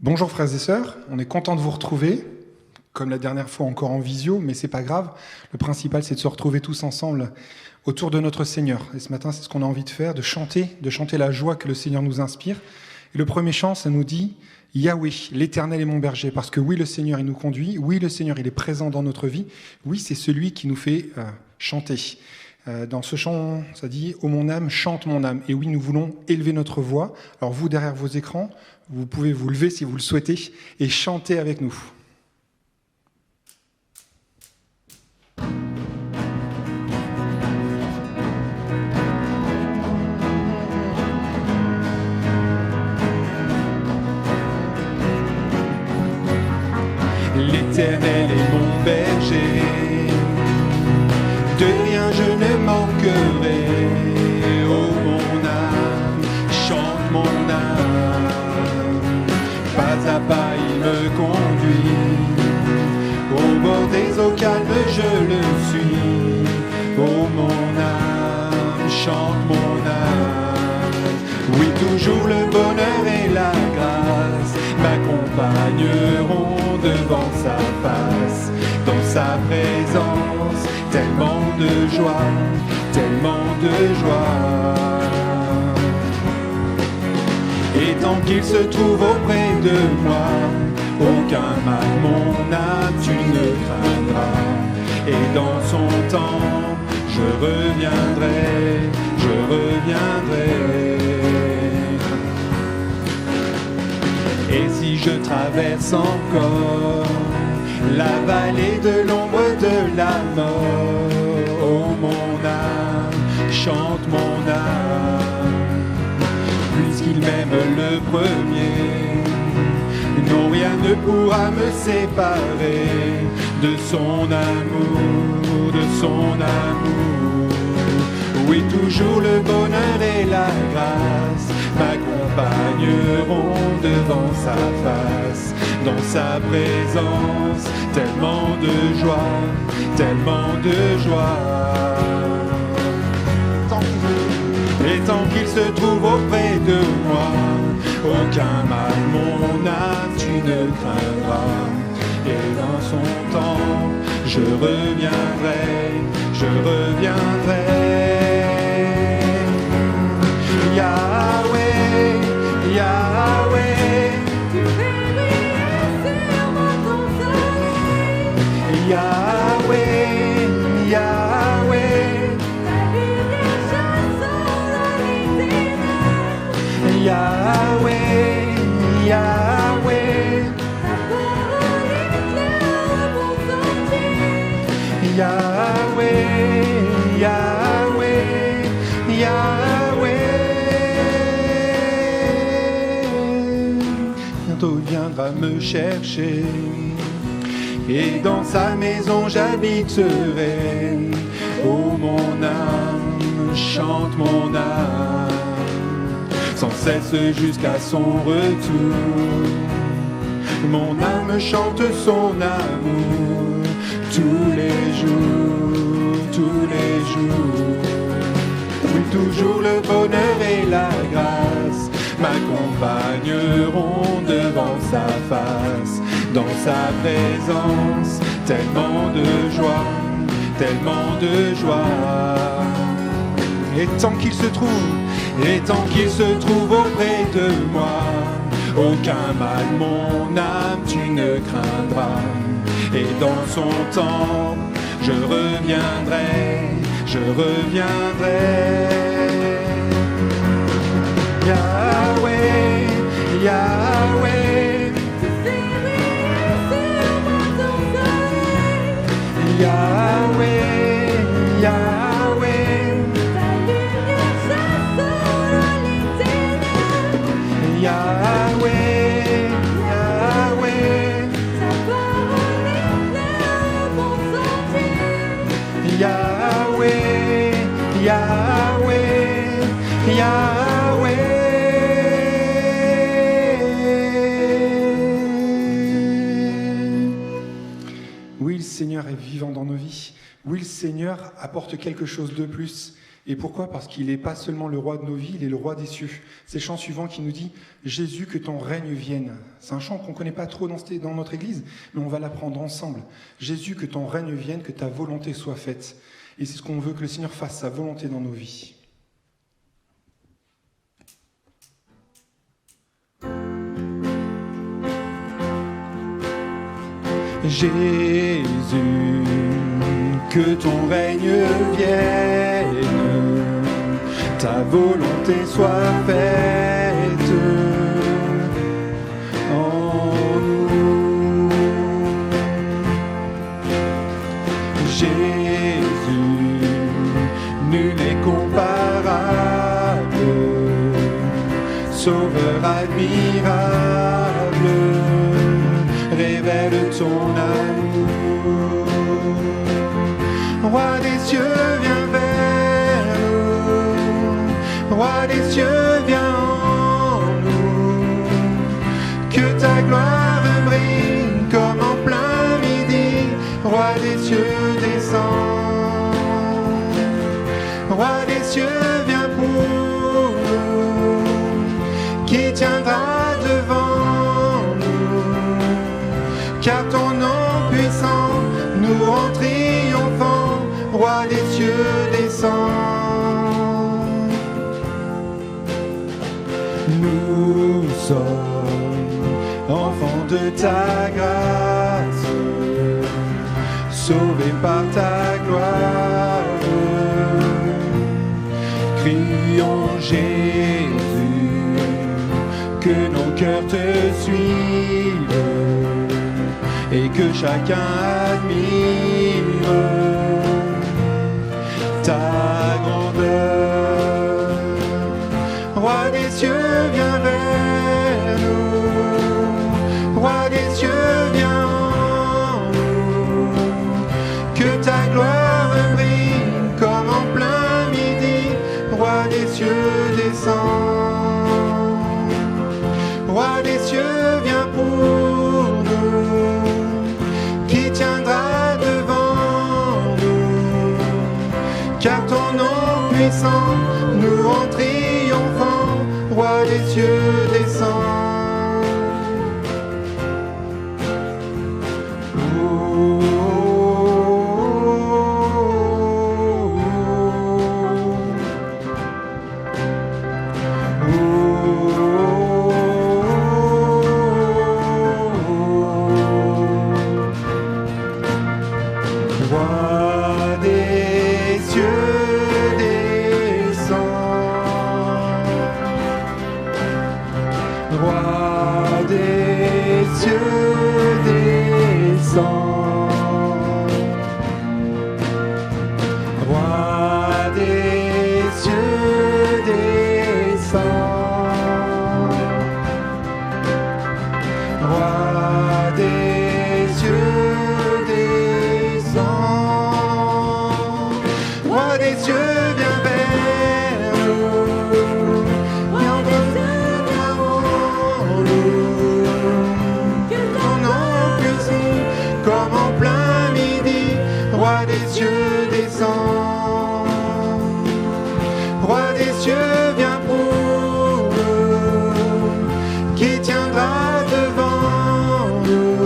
Bonjour frères et sœurs, on est content de vous retrouver, comme la dernière fois encore en visio, mais c'est pas grave. Le principal c'est de se retrouver tous ensemble autour de notre Seigneur. Et ce matin c'est ce qu'on a envie de faire, de chanter la joie que le Seigneur nous inspire. Et le premier chant, ça nous dit Yahweh, l'Éternel est mon berger, parce que oui, le Seigneur il nous conduit, oui, le Seigneur il est présent dans notre vie, oui, c'est celui qui nous fait chanter. Dans ce chant, ça dit « Ô mon âme, chante mon âme ». Et oui, nous voulons élever notre voix. Alors vous, derrière vos écrans, vous pouvez vous lever si vous le souhaitez et chanter avec nous. L'Éternel est mon berger, de rien je ne manquerai. Oh mon âme, chante mon âme, pas à pas il me conduit, au bord des eaux calmes je le suis. Oh mon âme, chante mon âme, oui toujours le bonheur et la grâce m'accompagneront devant sa face, dans sa présence, tellement de joie, tellement de joie. Et tant qu'il se trouve auprès de moi, aucun mal, mon âme, tu ne craindras. Et dans son temps, je reviendrai, je reviendrai. Et si je traverse encore la vallée de l'ombre de la mort, oh mon âme, chante mon âme, puisqu'il m'aime le premier, non rien ne pourra me séparer de son amour, de son amour. Oui, toujours le bonheur et la grâce m'accompagneront devant sa face, dans sa présence, tellement de joie, tellement de joie. Et tant qu'il se trouve auprès de moi, aucun mal, mon âme, tu ne craindras. Et dans son temps, je reviendrai, je reviendrai. Yahweh, Yahweh, tu fais briller sur moi ton soleil. Yahweh, Yahweh, Ta lumière chasse dans les ténèbres. Yahweh, Yahweh, Ta parole éclaire le bon sentier. Yahweh, Yahweh, Yahweh. Bientôt il viendra me chercher, et dans sa maison j'habiterai. Oh mon âme, chante mon âme, sans cesse jusqu'à son retour. Mon âme chante son amour, tous les jours, tous les jours. Oui, toujours le bonheur et la grâce m'accompagneront devant sa face, dans sa présence, tellement de joie, tellement de joie. Et tant qu'il se trouve auprès de moi, aucun mal, mon âme, tu ne craindras. Et dans son temps, je reviendrai, je reviendrai. Yahweh, Yahweh, Tu fais briller sur moi ton soleil. Yahweh, Yahweh, Ta lumière chasse dans les ténèbres. Yahweh, Yahweh, Ta parole éclaire le bon sentier. Yahweh, Yahweh, Yahweh. Oui, le Seigneur est vivant dans nos vies. Oui, le Seigneur apporte quelque chose de plus. Et pourquoi ? Parce qu'il n'est pas seulement le roi de nos vies, il est le roi des cieux. C'est le chant suivant qui nous dit « Jésus, que ton règne vienne ». C'est un chant qu'on ne connaît pas trop dans notre église, mais on va l'apprendre ensemble. « Jésus, que ton règne vienne, que ta volonté soit faite ». Et c'est ce qu'on veut que le Seigneur fasse, sa volonté dans nos vies. Jésus, que ton règne vienne, ta volonté soit faite en nous. Jésus, nul n'est comparable, Sauveur admirable, révèle ton amour. Roi des cieux, viens vers nous. Roi des cieux, viens en nous. Que ta gloire brille comme en plein midi. Roi des cieux, descends. Roi des cieux, viens pour nous. Qui tiendra devant nous? Car ton nom puissant nous rend triomphants. Roi des cieux, descends. Nous sommes enfants de ta grâce, sauvés par ta gloire. Crions Jésus, que nos cœurs te suivent et que chacun admire ta grandeur. Roi des cieux, viens vers nous. Roi des cieux, viens en nous. Que ta gloire brille comme en plein midi. Roi des cieux, descends. Roi des cieux, viens pour nous. Qui tiendra devant nous? Car ton nom puissant nous rend triomphants. Roi des cieux, descends. Roi des cieux, descends. Roi des cieux, descends. Roi des cieux, descends. Roi des cieux, descends. Roi des cieux, viens vers nous. Viens devant nous. Que ton nom puisse comme en plein midi. Roi des cieux, descends. Roi des cieux, viens pour nous. Qui tiendra devant nous?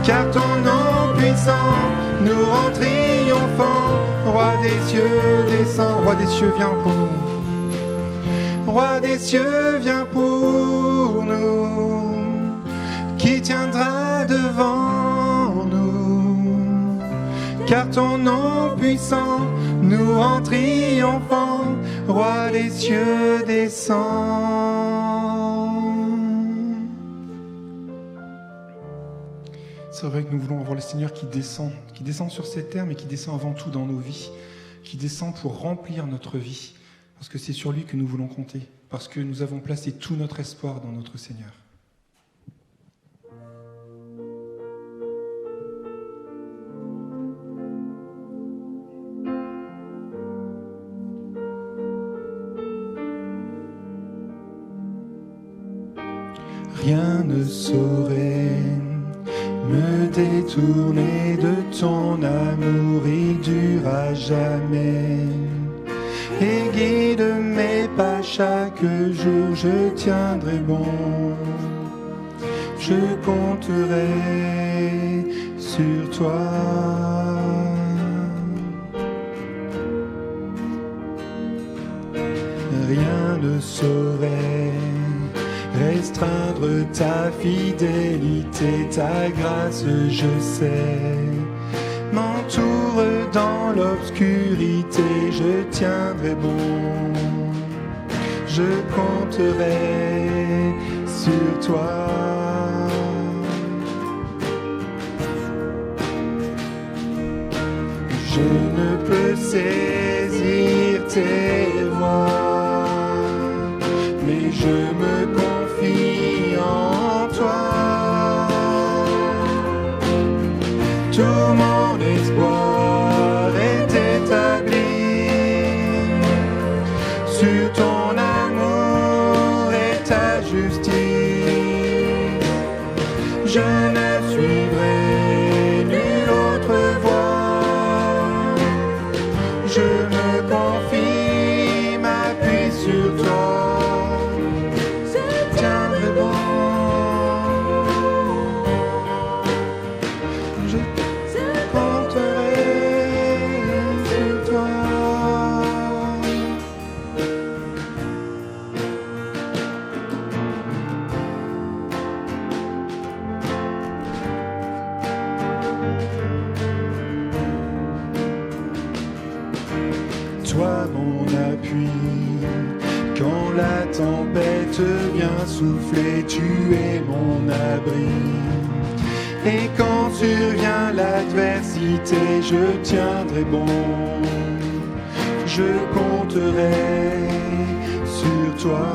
Car ton nom puissant nous rend triomphants. Roi des cieux, descends. Roi des cieux, viens pour nous. Roi des cieux, viens pour nous. Qui tiendra devant nous? Car ton nom puissant nous rend triomphants. Roi des cieux, descends. C'est vrai que nous voulons avoir le Seigneur qui descend sur cette terre, mais qui descend avant tout dans nos vies, qui descend pour remplir notre vie, parce que c'est sur lui que nous voulons compter, parce que nous avons placé tout notre espoir dans notre Seigneur. Rien ne saurait me détourner de ton amour, il dure à jamais. chaque jour je tiendrai bon. Je compterai sur toi. Rien ne saurait restreindre ta fidélité, ta grâce, je sais, m'entoure dans l'obscurité, je tiendrai bon, je compterai sur toi. Je ne peux saisir tes voies, mais je me confie en toi. Tout mon espoir est établi sur ton amour et ta justice. Je ne suivrai nulle autre voie. Je me confie, m'appuie sur toi. Tiendrai bon. Je compterai sur toi. Toi mon appui, quand la tempête vient souffler, tu es mon abri. Et quand survient l'adversité, je tiendrai bon, je compterai sur toi.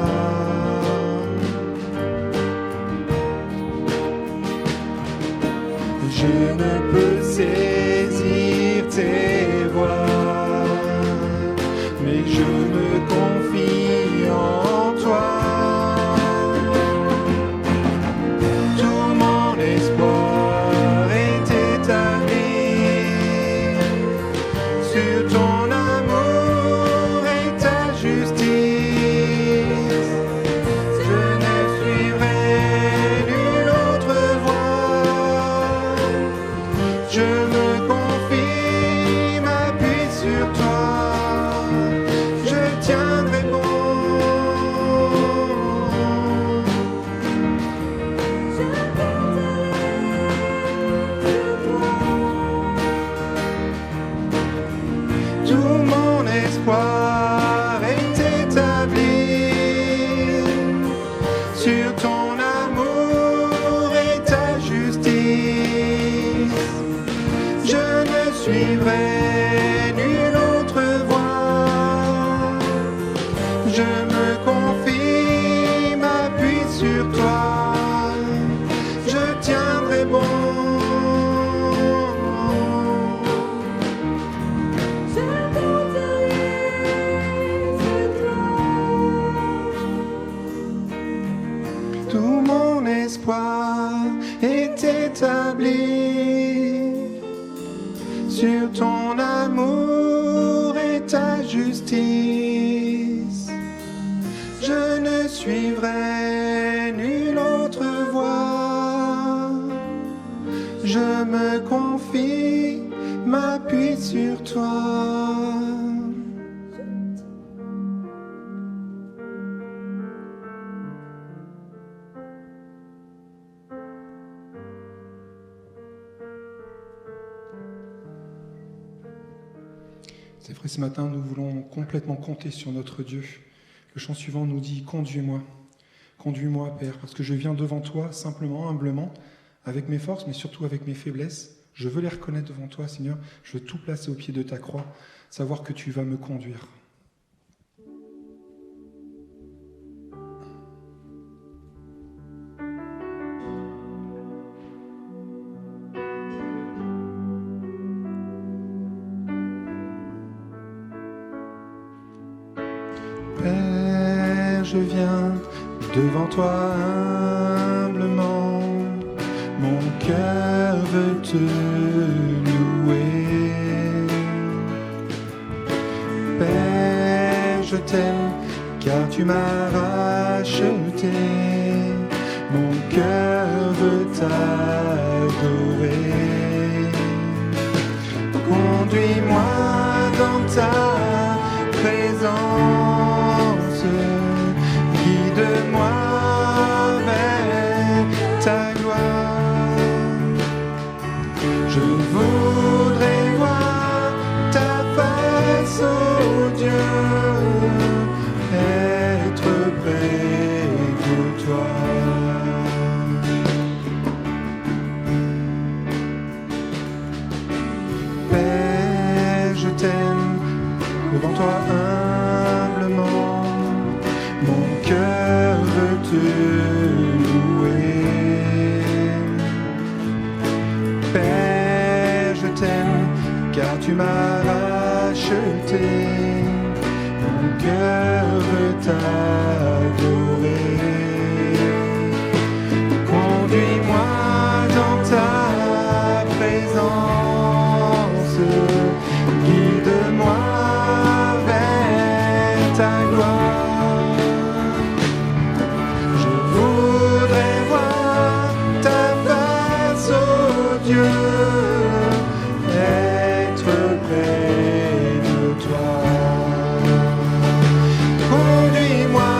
Je ne peux saisir tes voies, mais je me confie en toi. Tout mon espoir est établi sur ton amour et ta justice. Je ne suivrai nulle autre voie. Je me confie, m'appuie sur toi. Je tiendrai bon. Tout mon espoir est établi sur ton amour et ta justice. Je ne suivrai nulle autre voie. Je me confie, m'appuie sur toi. Je tiendrai bon. Tout mon espoir est établi sur ton amour et ta justice. Je ne suivrai nulle autre voie. Je me confie, m'appuie sur toi. C'est vrai, ce matin, nous voulons complètement compter sur notre Dieu. Le chant suivant nous dit « Conduis-moi, conduis-moi, Père, parce que je viens devant toi, simplement, humblement, avec mes forces, mais surtout avec mes faiblesses. Je veux les reconnaître devant toi, Seigneur. Je veux tout placer au pied de ta croix, savoir que tu vas me conduire. » Père, je viens devant toi humblement, mon cœur veut te louer. Père, je t'aime car tu tu m'as racheté. Mon cœur veut t'adorer. Conduis-moi dans ta présence, guide-moi vers ta gloire. Je voudrais voir ta face, oh Dieu, être près de toi. Père, je t'aime devant toi humblement, mon cœur veut te louer. Père, je t'aime car tu m'as racheté, mon cœur veut t'adorer. Conduis-moi dans ta présence, guide-moi vers ta gloire. Je voudrais voir ta face, oh Dieu, être près de toi. Conduis-moi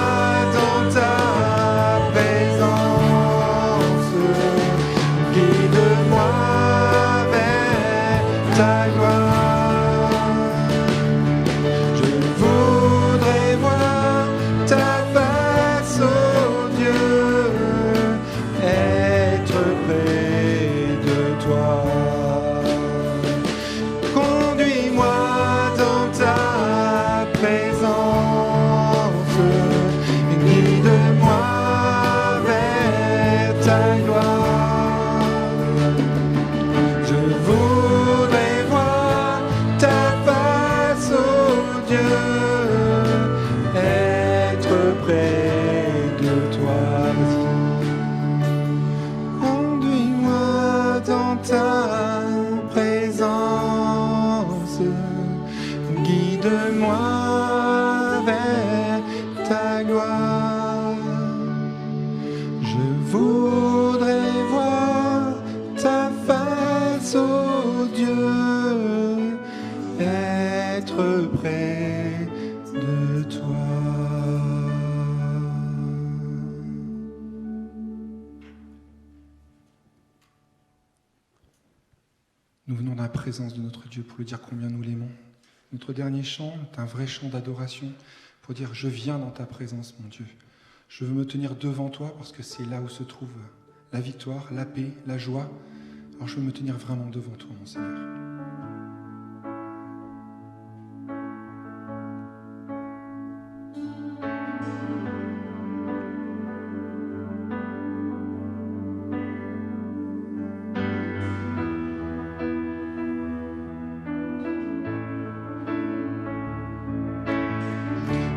dans ta présence, guide-moi vers ta gloire. Je voudrais voir ta face, oh Dieu, être près de toi. Conduis-moi dans ta présence, guide-moi vers ta gloire. Je voudrais voir ta face, oh Dieu, être près de toi. Conduis-moi dans ta présence, guide-moi vers ta gloire. Je voudrais voir ta face, oh Dieu, être près de toi. Nous venons dans la présence de notre Dieu pour lui dire combien nous l'aimons. Notre dernier chant est un vrai chant d'adoration pour dire « Je viens dans ta présence, mon Dieu. Je veux me tenir devant toi parce que c'est là où se trouve la victoire, la paix, la joie. Alors je veux me tenir vraiment devant toi, mon Seigneur. »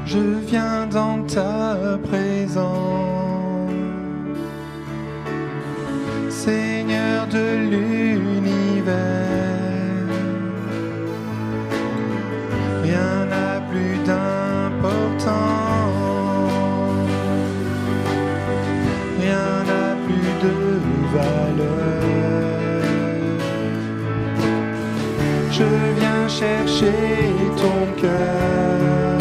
Je viens dans ta présence, Seigneur de l'univers. Rien n'a plus d'importance, rien n'a plus de valeur. Je viens chercher ton cœur,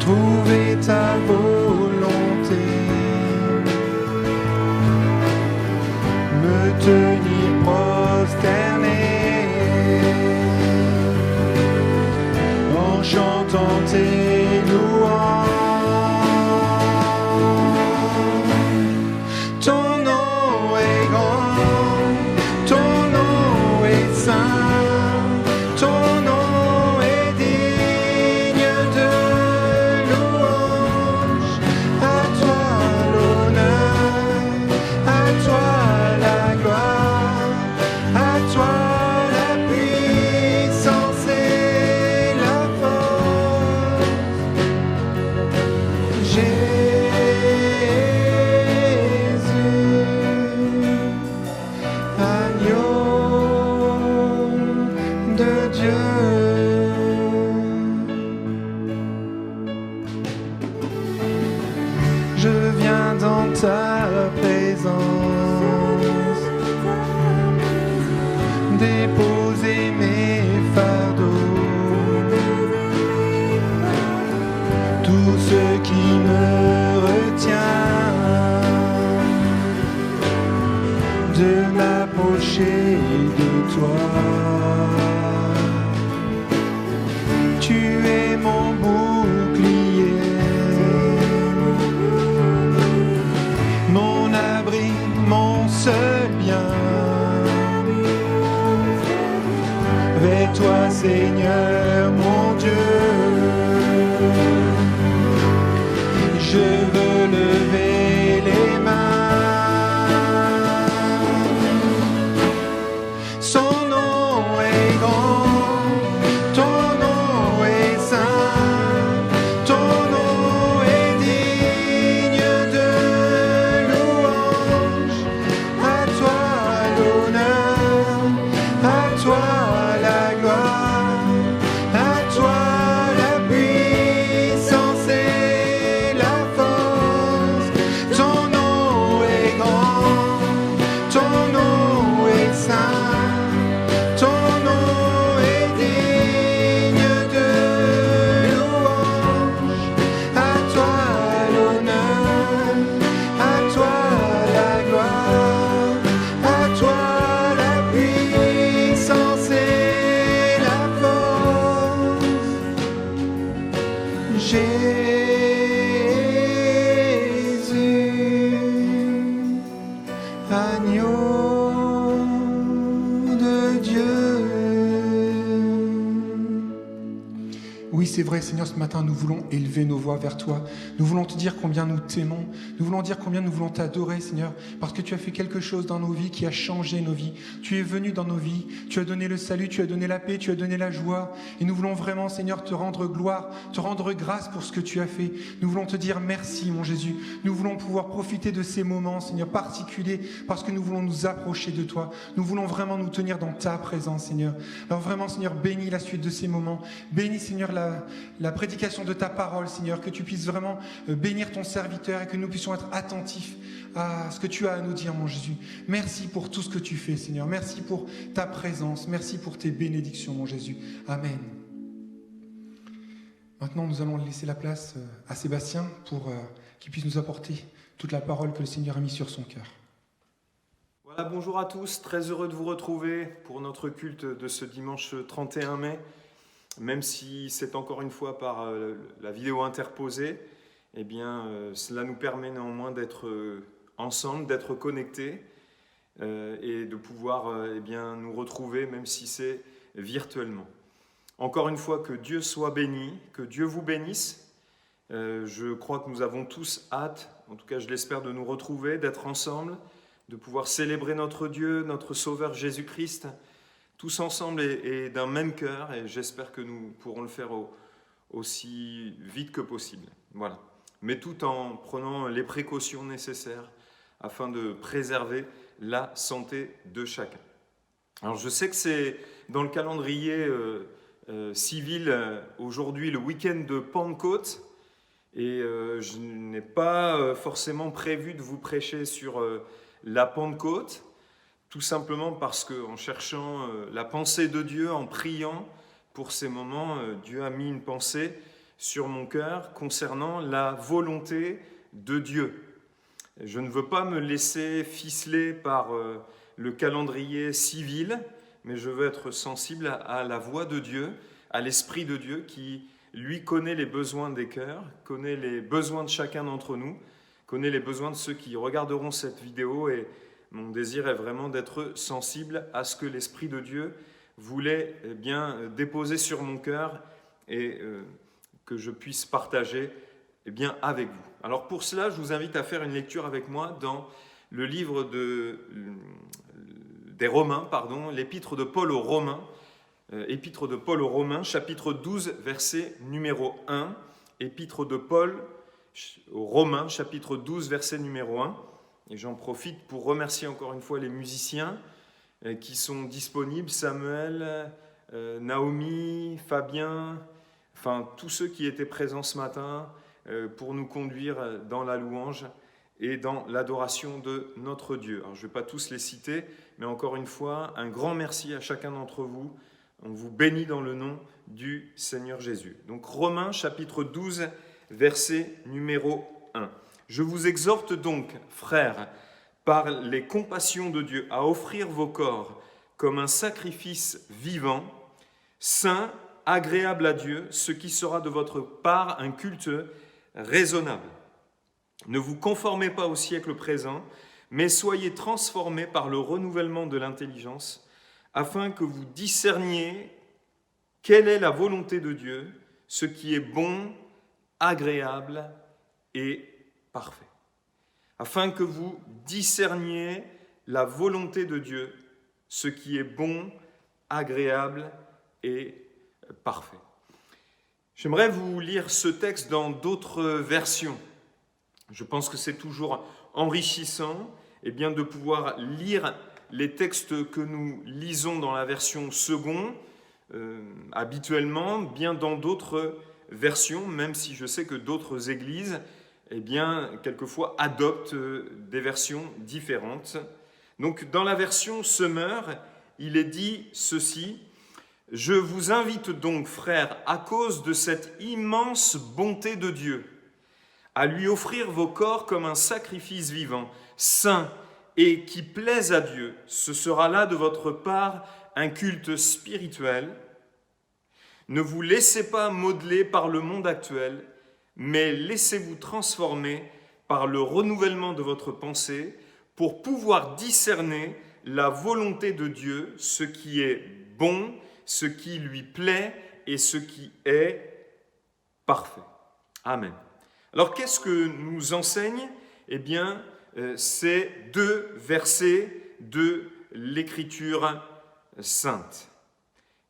trouver ta volonté, me tenir prosterné en chantant tes louanges. Ton nom est grand, ton nom est saint, ton nom est digne de louange. dans ta présence, déposer mes fardeaux, tout ce qui me retient de m'approcher de toi. Tu es mon bouclier, mon abri, mon seul bien. Vers toi, Seigneur, mon Dieu, je veux lever les mains. Son nom est grand, ton nom est saint, ton nom est digne de louange. À toi l'honneur, à toi la gloire, à toi la puissance et la force. Ton nom est grand, ton nom est saint, ton nom est digne de louange. À toi l'honneur, à toi la gloire, à toi la puissance et la force. Jésus, agneau de Dieu. Oui, c'est vrai, Seigneur, ce matin, nous voulons élever nos voix vers toi. Nous voulons te dire combien nous t'aimons. Nous voulons dire combien nous voulons t'adorer, Seigneur, parce que tu as fait quelque chose dans nos vies qui a changé nos vies. Tu es venu dans nos vies, tu as donné le salut, tu as donné la paix, tu as donné la joie. Et nous voulons vraiment, Seigneur, te rendre gloire, te rendre grâce pour ce que tu as fait. Nous voulons te dire merci, mon Jésus. Nous voulons pouvoir profiter de ces moments, Seigneur, particuliers, parce que nous voulons nous approcher de toi. Nous voulons vraiment nous tenir dans ta présence, Seigneur. Alors vraiment, Seigneur, bénis la suite de ces moments. Bénis, Seigneur, la prédication de ta parole, Seigneur, que tu puisses vraiment bénir ton serviteur et que nous puissions être attentifs à ce que tu as à nous dire, mon Jésus. Merci pour tout ce que tu fais, Seigneur. Merci pour ta présence. Merci pour tes bénédictions, mon Jésus. Amen. Maintenant, nous allons laisser la place à Sébastien pour qu'il puisse nous apporter toute la parole que le Seigneur a mise sur son cœur. Voilà, bonjour à tous, très heureux de vous retrouver pour notre culte de ce dimanche 31 mai. Même si c'est encore une fois par la vidéo interposée, eh bien, cela nous permet néanmoins d'être ensemble, d'être connectés et de pouvoir eh bien, nous retrouver, même si c'est virtuellement. Encore une fois, que Dieu soit béni, que Dieu vous bénisse. Je crois que nous avons tous hâte, en tout cas je l'espère, de nous retrouver, d'être ensemble, de pouvoir célébrer notre Dieu, notre Sauveur Jésus-Christ, tous ensemble et d'un même cœur, et j'espère que nous pourrons le faire aussi vite que possible. Voilà. Mais tout en prenant les précautions nécessaires afin de préserver la santé de chacun. Alors je sais que c'est dans le calendrier civil aujourd'hui le week-end de Pentecôte, et je n'ai pas forcément prévu de vous prêcher sur la Pentecôte, tout simplement parce qu'en cherchant la pensée de Dieu, en priant pour ces moments, Dieu a mis une pensée sur mon cœur concernant la volonté de Dieu. Je ne veux pas me laisser ficeler par le calendrier civil, mais je veux être sensible à la voix de Dieu, à l'Esprit de Dieu qui, lui, connaît les besoins des cœurs, connaît les besoins de chacun d'entre nous, connaît les besoins de ceux qui regarderont cette vidéo, et mon désir est vraiment d'être sensible à ce que l'Esprit de Dieu voulait bien déposer sur mon cœur et que je puisse partager bien avec vous. Alors pour cela, je vous invite à faire une lecture avec moi dans le livre des Romains, l'épître de Paul aux Romains, chapitre 12, verset numéro 1, épître de Paul aux Romains, chapitre 12, verset numéro 1. Et j'en profite pour remercier encore une fois les musiciens qui sont disponibles, Samuel, Naomi, Fabien, enfin tous ceux qui étaient présents ce matin pour nous conduire dans la louange et dans l'adoration de notre Dieu. Alors, je ne vais pas tous les citer, mais encore une fois, un grand merci à chacun d'entre vous. On vous bénit dans le nom du Seigneur Jésus. Donc Romains chapitre 12, verset numéro 1. Je vous exhorte donc, frères, par les compassions de Dieu, à offrir vos corps comme un sacrifice vivant, saint, agréable à Dieu, ce qui sera de votre part un culte raisonnable. Ne vous conformez pas au siècle présent, mais soyez transformés par le renouvellement de l'intelligence, afin que vous discerniez quelle est la volonté de Dieu, ce qui est bon, agréable et parfait. Afin que vous discerniez la volonté de Dieu, ce qui est bon, agréable et parfait. J'aimerais vous lire ce texte dans d'autres versions. Je pense que c'est toujours enrichissant de pouvoir lire les textes que nous lisons dans la version second, habituellement, bien dans d'autres versions, même si je sais que d'autres églises, quelquefois adoptent des versions différentes. Donc, dans la version Semeur, il est dit ceci: « Je vous invite donc, frères, à cause de cette immense bonté de Dieu, à lui offrir vos corps comme un sacrifice vivant, saint et qui plaise à Dieu. Ce sera là de votre part un culte spirituel. Ne vous laissez pas modeler par le monde actuel, mais laissez-vous transformer par le renouvellement de votre pensée pour pouvoir discerner la volonté de Dieu, ce qui est bon, ce qui lui plaît et ce qui est parfait. » Amen. Alors, qu'est-ce que nous enseigne ? Ces deux versets de l'Écriture sainte.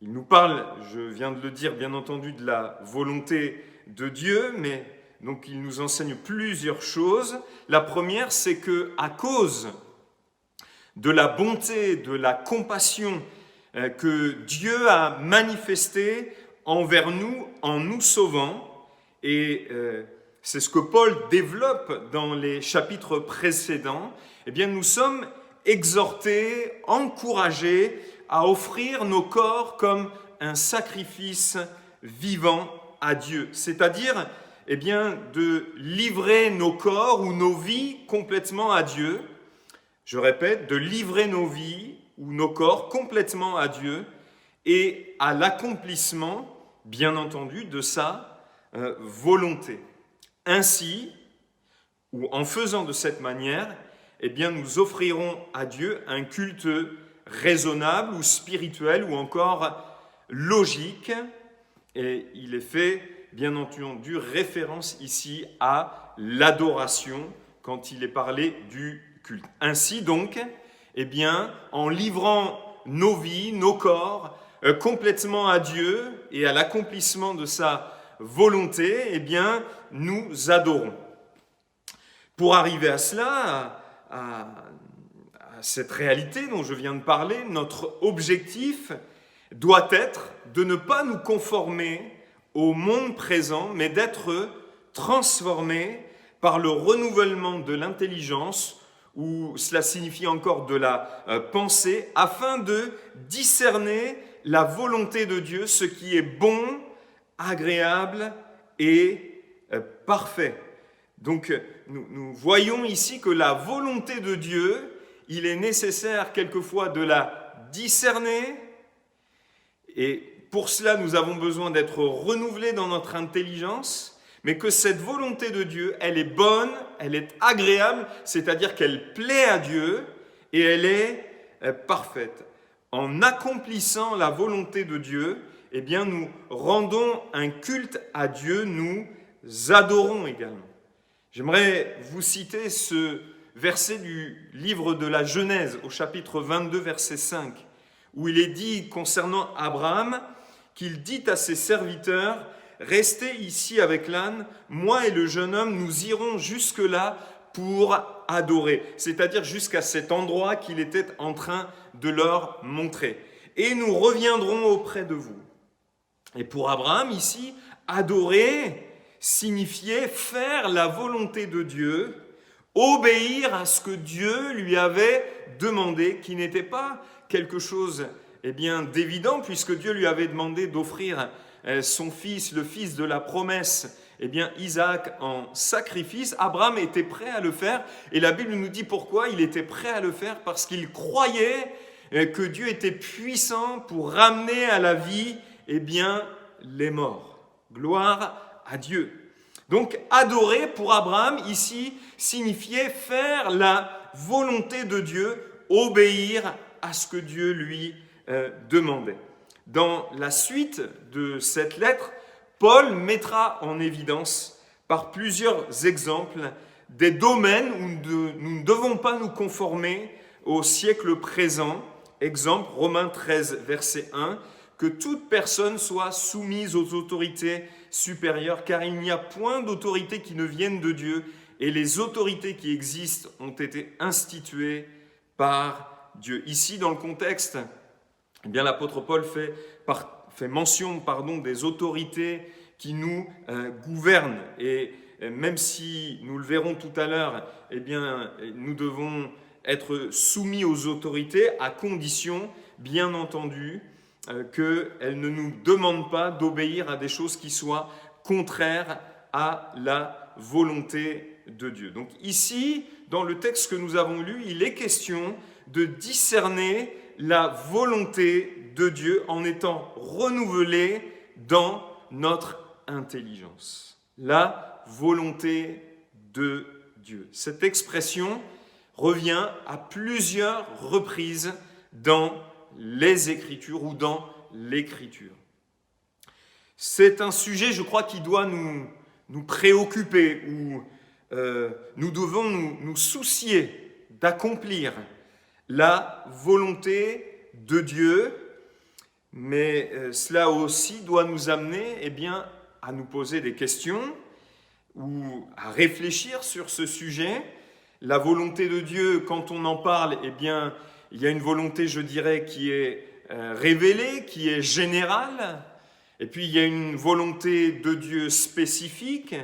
Il nous parle, je viens de le dire, bien entendu, de la volonté de Dieu, mais donc il nous enseigne plusieurs choses. La première, c'est que à cause de la bonté, de la compassion que Dieu a manifestée envers nous en nous sauvant, et c'est ce que Paul développe dans les chapitres précédents, nous sommes exhortés, encouragés à offrir nos corps comme un sacrifice vivant à Dieu. C'est-à-dire, de livrer nos corps ou nos vies complètement à Dieu. Je répète, de livrer nos vies ou nos corps complètement à Dieu et à l'accomplissement, bien entendu, de sa volonté. Ainsi, ou en faisant de cette manière, nous offrirons à Dieu un culte raisonnable ou spirituel ou encore logique. Et il est fait, bien entendu, référence ici à l'adoration quand il est parlé du culte. Ainsi donc, en livrant nos vies, nos corps complètement à Dieu et à l'accomplissement de sa volonté, nous adorons. Pour arriver à cela, à cette réalité dont je viens de parler, notre objectif doit être de ne pas nous conformer au monde présent, mais d'être transformés par le renouvellement de l'intelligence, ou cela signifie encore de la pensée, afin de discerner la volonté de Dieu, ce qui est bon, agréable et parfait. Donc, nous voyons ici que la volonté de Dieu, il est nécessaire quelquefois de la discerner, et pour cela, nous avons besoin d'être renouvelés dans notre intelligence, mais que cette volonté de Dieu, elle est bonne, elle est agréable, c'est-à-dire qu'elle plaît à Dieu et elle est parfaite. En accomplissant la volonté de Dieu, nous rendons un culte à Dieu, nous adorons également. J'aimerais vous citer ce verset du livre de la Genèse, au chapitre 22, verset 5, où il est dit concernant Abraham qu'il dit à ses serviteurs « Restez ici avec l'âne, moi et le jeune homme, nous irons jusque-là pour adorer. » C'est-à-dire jusqu'à cet endroit qu'il était en train de leur montrer. « Et nous reviendrons auprès de vous. » Et pour Abraham, ici, adorer signifiait faire la volonté de Dieu obéir à ce que Dieu lui avait demandé, qui n'était pas quelque chose d'évident, puisque Dieu lui avait demandé d'offrir son fils, le fils de la promesse, Isaac en sacrifice. Abraham était prêt à le faire, et la Bible nous dit pourquoi il était prêt à le faire, parce qu'il croyait que Dieu était puissant pour ramener à la vie les morts. Gloire à Dieu. Donc adorer pour Abraham ici signifiait faire la volonté de Dieu, obéir à ce que Dieu lui demandait. Dans la suite de cette lettre, Paul mettra en évidence par plusieurs exemples des domaines où nous ne devons pas nous conformer au siècle présent. Exemple, Romains 13, verset 1, que toute personne soit soumise aux autorités supérieures, car il n'y a point d'autorité qui ne vienne de Dieu, et les autorités qui existent ont été instituées par Dieu. Ici, dans le contexte, l'apôtre Paul fait mention des autorités qui nous gouvernent. Et même si, nous le verrons tout à l'heure, nous devons être soumis aux autorités à condition, bien entendu, qu'elles ne nous demandent pas d'obéir à des choses qui soient contraires à la volonté de Dieu. Donc ici, dans le texte que nous avons lu, il est question de discerner la volonté de Dieu en étant renouvelée dans notre intelligence. La volonté de Dieu. Cette expression revient à plusieurs reprises dans les Écritures ou dans l'Écriture. C'est un sujet, je crois, qui doit nous préoccuper, où nous devons nous soucier d'accomplir la volonté de Dieu, mais cela aussi doit nous amener à nous poser des questions ou à réfléchir sur ce sujet. La volonté de Dieu, quand on en parle, il y a une volonté, je dirais, qui est révélée, qui est générale, et puis il y a une volonté de Dieu spécifique,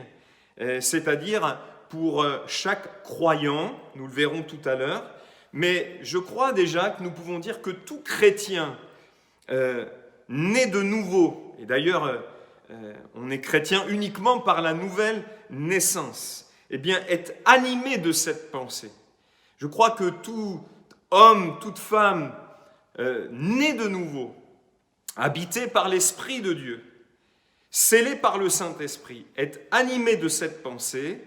c'est-à-dire pour chaque croyant, nous le verrons tout à l'heure, mais je crois déjà que nous pouvons dire que tout chrétien né de nouveau, et d'ailleurs on est chrétien uniquement par la nouvelle naissance, est animé de cette pensée. Je crois que tout homme, toute femme né de nouveau, habité par l'Esprit de Dieu, scellé par le Saint-Esprit, est animé de cette pensée,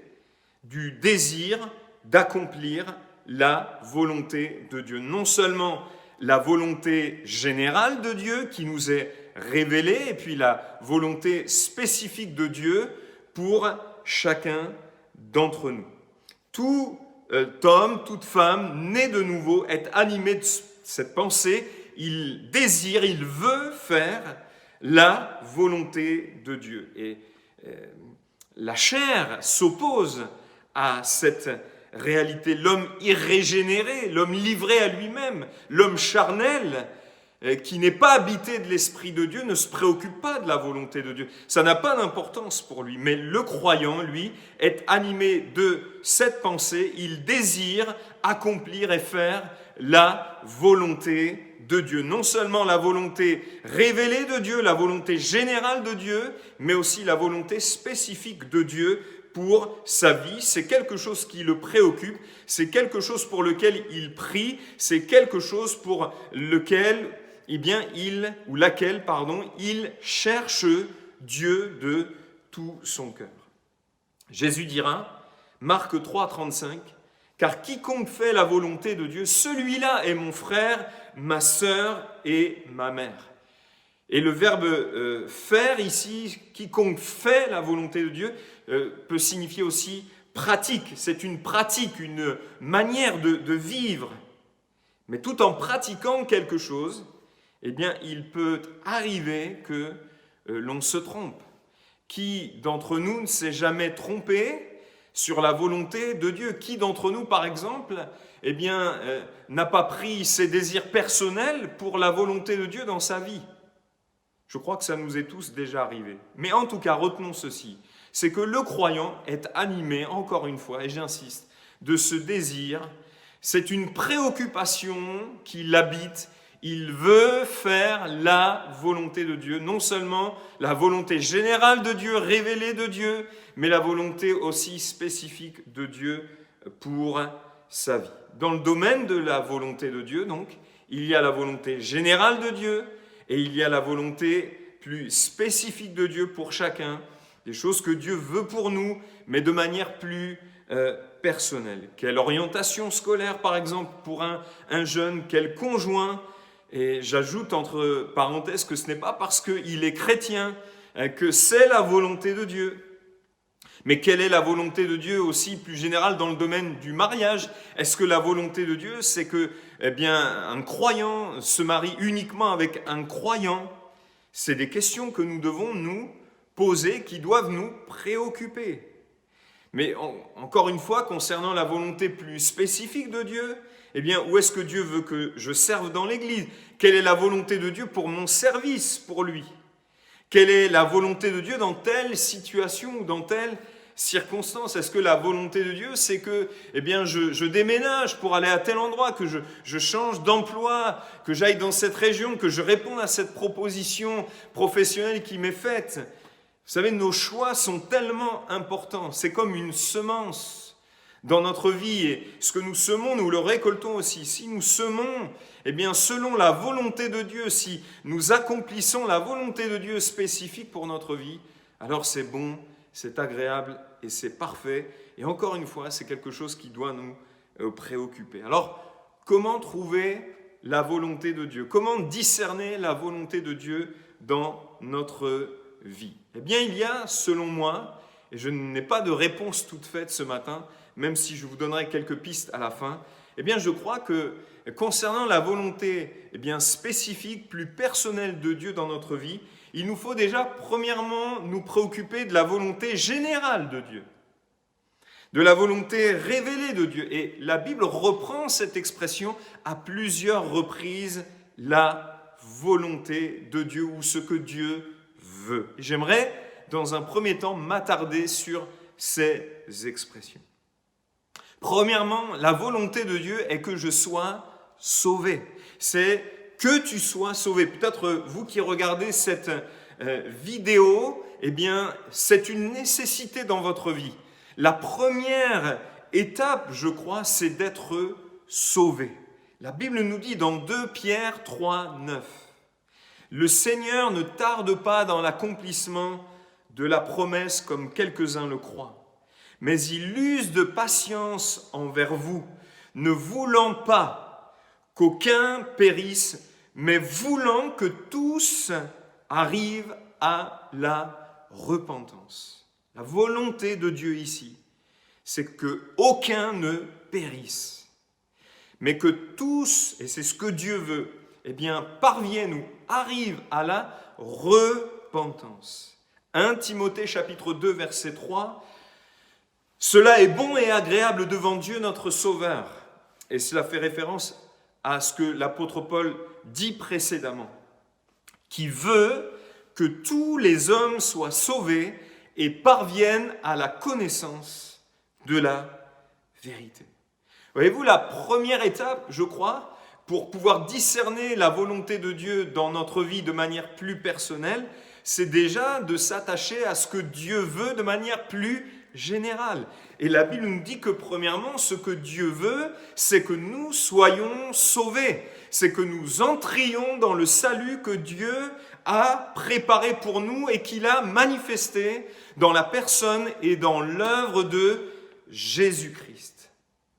du désir d'accomplir la volonté de Dieu. Non seulement la volonté générale de Dieu qui nous est révélée, et puis la volonté spécifique de Dieu pour chacun d'entre nous. Tout homme, toute femme né de nouveau est animé de cette pensée. Il désire, il veut faire la volonté de Dieu. Et la chair s'oppose à cette réalité. L'homme irrégénéré, l'homme livré à lui-même, l'homme charnel, qui n'est pas habité de l'Esprit de Dieu, ne se préoccupe pas de la volonté de Dieu. Ça n'a pas d'importance pour lui. Mais le croyant, lui, est animé de cette pensée. Il désire accomplir et faire la volonté de Dieu. Non seulement la volonté révélée de Dieu, la volonté générale de Dieu, mais aussi la volonté spécifique de Dieu pour sa vie. C'est quelque chose qui le préoccupe, c'est quelque chose pour lequel il prie, c'est quelque chose pour lequel il cherche Dieu de tout son cœur. Jésus dira, Marc 3, 35, « Car quiconque fait la volonté de Dieu, celui-là est mon frère, ma sœur et ma mère. » Et le verbe faire ici, quiconque fait la volonté de Dieu, peut signifier aussi pratique. C'est une pratique, une manière de vivre. Mais tout en pratiquant quelque chose, il peut arriver que l'on se trompe. Qui d'entre nous ne s'est jamais trompé sur la volonté de Dieu? Qui d'entre nous, par exemple, n'a pas pris ses désirs personnels pour la volonté de Dieu dans sa vie? Je crois que ça nous est tous déjà arrivé. Mais en tout cas, retenons ceci, c'est que le croyant est animé, encore une fois, et j'insiste, de ce désir. C'est une préoccupation qui l'habite. Il veut faire la volonté de Dieu, non seulement la volonté générale de Dieu, révélée de Dieu, mais la volonté aussi spécifique de Dieu pour sa vie. Dans le domaine de la volonté de Dieu, donc, il y a la volonté générale de Dieu et il y a la volonté plus spécifique de Dieu pour chacun, des choses que Dieu veut pour nous, mais de manière plus personnelle. Quelle orientation scolaire, par exemple, pour un jeune, quel conjoint. Et j'ajoute entre parenthèses que ce n'est pas parce qu'il est chrétien que c'est la volonté de Dieu. Mais quelle est la volonté de Dieu aussi plus générale dans le domaine du mariage? Est-ce que la volonté de Dieu, c'est que un croyant se marie uniquement avec un croyant? C'est des questions que nous devons nous poser, qui doivent nous préoccuper. Mais encore une fois, concernant la volonté plus spécifique de Dieu, où est-ce que Dieu veut que je serve dans l'Église? Quelle est la volonté de Dieu pour mon service pour lui? Quelle est la volonté de Dieu dans telle situation ou dans telle circonstance? Est-ce que la volonté de Dieu, c'est que je déménage pour aller à tel endroit, que je change d'emploi, que j'aille dans cette région, que je réponde à cette proposition professionnelle qui m'est faite? Vous savez, nos choix sont tellement importants. C'est comme une semence dans notre vie. Et ce que nous semons, nous le récoltons aussi. Si nous semons, selon la volonté de Dieu, si nous accomplissons la volonté de Dieu spécifique pour notre vie, alors c'est bon, c'est agréable et c'est parfait. Et encore une fois, c'est quelque chose qui doit nous préoccuper. Alors, comment trouver la volonté de Dieu? Comment discerner la volonté de Dieu dans notre vie? Il y a, selon moi, et je n'ai pas de réponse toute faite ce matin, même si je vous donnerai quelques pistes à la fin, je crois que concernant la volonté spécifique, plus personnelle de Dieu dans notre vie, il nous faut déjà, premièrement, nous préoccuper de la volonté générale de Dieu, de la volonté révélée de Dieu. Et la Bible reprend cette expression à plusieurs reprises, la volonté de Dieu ou ce que Dieu veut. Et j'aimerais, dans un premier temps, m'attarder sur ces expressions. Premièrement, la volonté de Dieu est que je sois sauvé. C'est que tu sois sauvé. Peut-être vous qui regardez cette vidéo, c'est une nécessité dans votre vie. La première étape, je crois, c'est d'être sauvé. La Bible nous dit dans 2 Pierre 3, 9, « Le Seigneur ne tarde pas dans l'accomplissement de la promesse comme quelques-uns le croient, mais il use de patience envers vous, ne voulant pas qu'aucun périsse, mais voulant que tous arrivent à la repentance. » La volonté de Dieu ici, c'est qu'aucun ne périsse, mais que tous, et c'est ce que Dieu veut, parviennent ou arrivent à la repentance. 1 Timothée chapitre 2 verset 3, « Cela est bon et agréable devant Dieu notre Sauveur. » Et cela fait référence à ce que l'apôtre Paul dit précédemment, qui veut que tous les hommes soient sauvés et parviennent à la connaissance de la vérité. Voyez-vous, la première étape, je crois, pour pouvoir discerner la volonté de Dieu dans notre vie de manière plus personnelle, c'est déjà de s'attacher à ce que Dieu veut de manière plus générale. Et la Bible nous dit que premièrement, ce que Dieu veut, c'est que nous soyons sauvés. C'est que nous entrions dans le salut que Dieu a préparé pour nous et qu'il a manifesté dans la personne et dans l'œuvre de Jésus-Christ.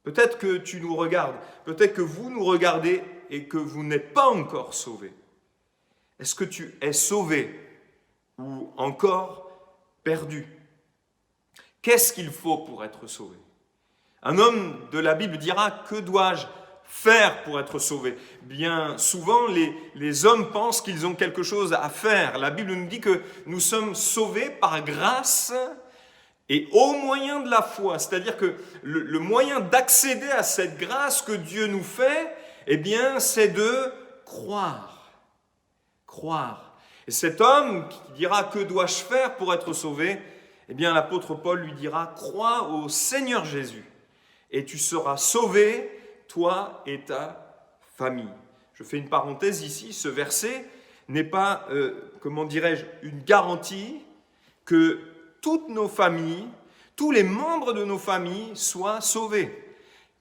Peut-être que tu nous regardes, peut-être que vous nous regardez et que vous n'êtes pas encore sauvés. Est-ce que tu es sauvé ou encore perdu? Qu'est-ce qu'il faut pour être sauvé? Un homme de la Bible dira « Que dois-je faire pour être sauvé ?» Bien souvent, les hommes pensent qu'ils ont quelque chose à faire. La Bible nous dit que nous sommes sauvés par grâce et au moyen de la foi. C'est-à-dire que le moyen d'accéder à cette grâce que Dieu nous fait, c'est de croire. Croire. Et cet homme qui dira « Que dois-je faire pour être sauvé ?» l'apôtre Paul lui dira « Crois au Seigneur Jésus Et tu seras sauvé, toi et ta famille. Je fais une parenthèse ici, ce verset n'est pas, comment dirais-je, une garantie que toutes nos familles, tous les membres de nos familles soient sauvés.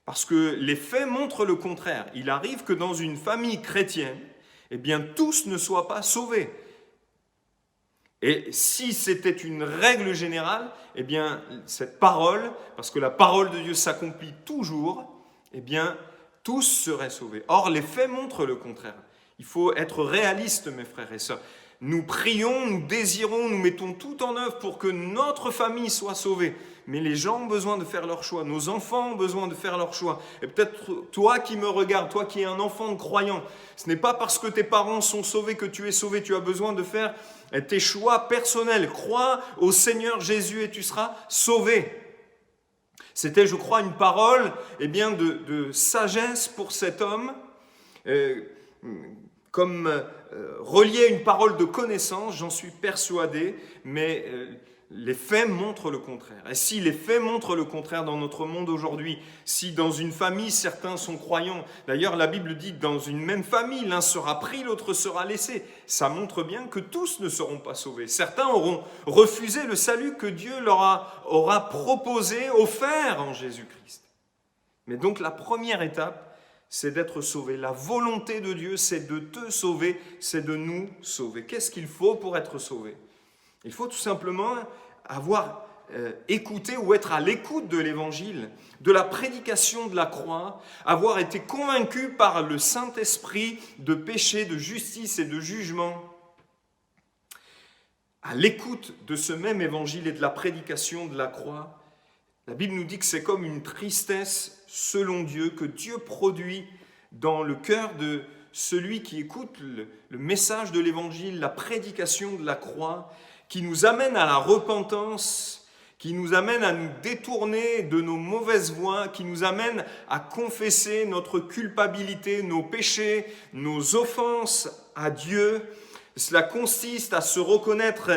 Parce que les faits montrent le contraire. Il arrive que dans une famille chrétienne, eh bien, tous ne soient pas sauvés. Et si c'était une règle générale, eh bien, cette parole, parce que la parole de Dieu s'accomplit toujours, eh bien, tous seraient sauvés. Or, les faits montrent le contraire. Il faut être réaliste, mes frères et sœurs. Nous prions, nous désirons, nous mettons tout en œuvre pour que notre famille soit sauvée. Mais les gens ont besoin de faire leur choix. Nos enfants ont besoin de faire leur choix. Et peut-être toi qui me regardes, toi qui es un enfant de croyant, ce n'est pas parce que tes parents sont sauvés que tu es sauvé. Tu as besoin de faire tes choix personnels. Crois au Seigneur Jésus et tu seras sauvé. C'était, je crois, une parole de sagesse pour cet homme, comme relier une parole de connaissance, j'en suis persuadé, mais les faits montrent le contraire. Et si les faits montrent le contraire dans notre monde aujourd'hui, si dans une famille certains sont croyants, d'ailleurs la Bible dit que dans une même famille, l'un sera pris, l'autre sera laissé, ça montre bien que tous ne seront pas sauvés. Certains auront refusé le salut que Dieu leur aura proposé, offert en Jésus-Christ. Mais donc la première étape, c'est d'être sauvé. La volonté de Dieu, c'est de te sauver, c'est de nous sauver. Qu'est-ce qu'il faut pour être sauvé ? Il faut tout simplement avoir écouté ou être à l'écoute de l'Évangile, de la prédication de la croix, avoir été convaincu par le Saint-Esprit de péché, de justice et de jugement. À l'écoute de ce même Évangile et de la prédication de la croix, la Bible nous dit que c'est comme une tristesse selon Dieu, que Dieu produit dans le cœur de celui qui écoute le message de l'Évangile, la prédication de la croix, qui nous amène à la repentance, qui nous amène à nous détourner de nos mauvaises voies, qui nous amène à confesser notre culpabilité, nos péchés, nos offenses à Dieu. Cela consiste à se reconnaître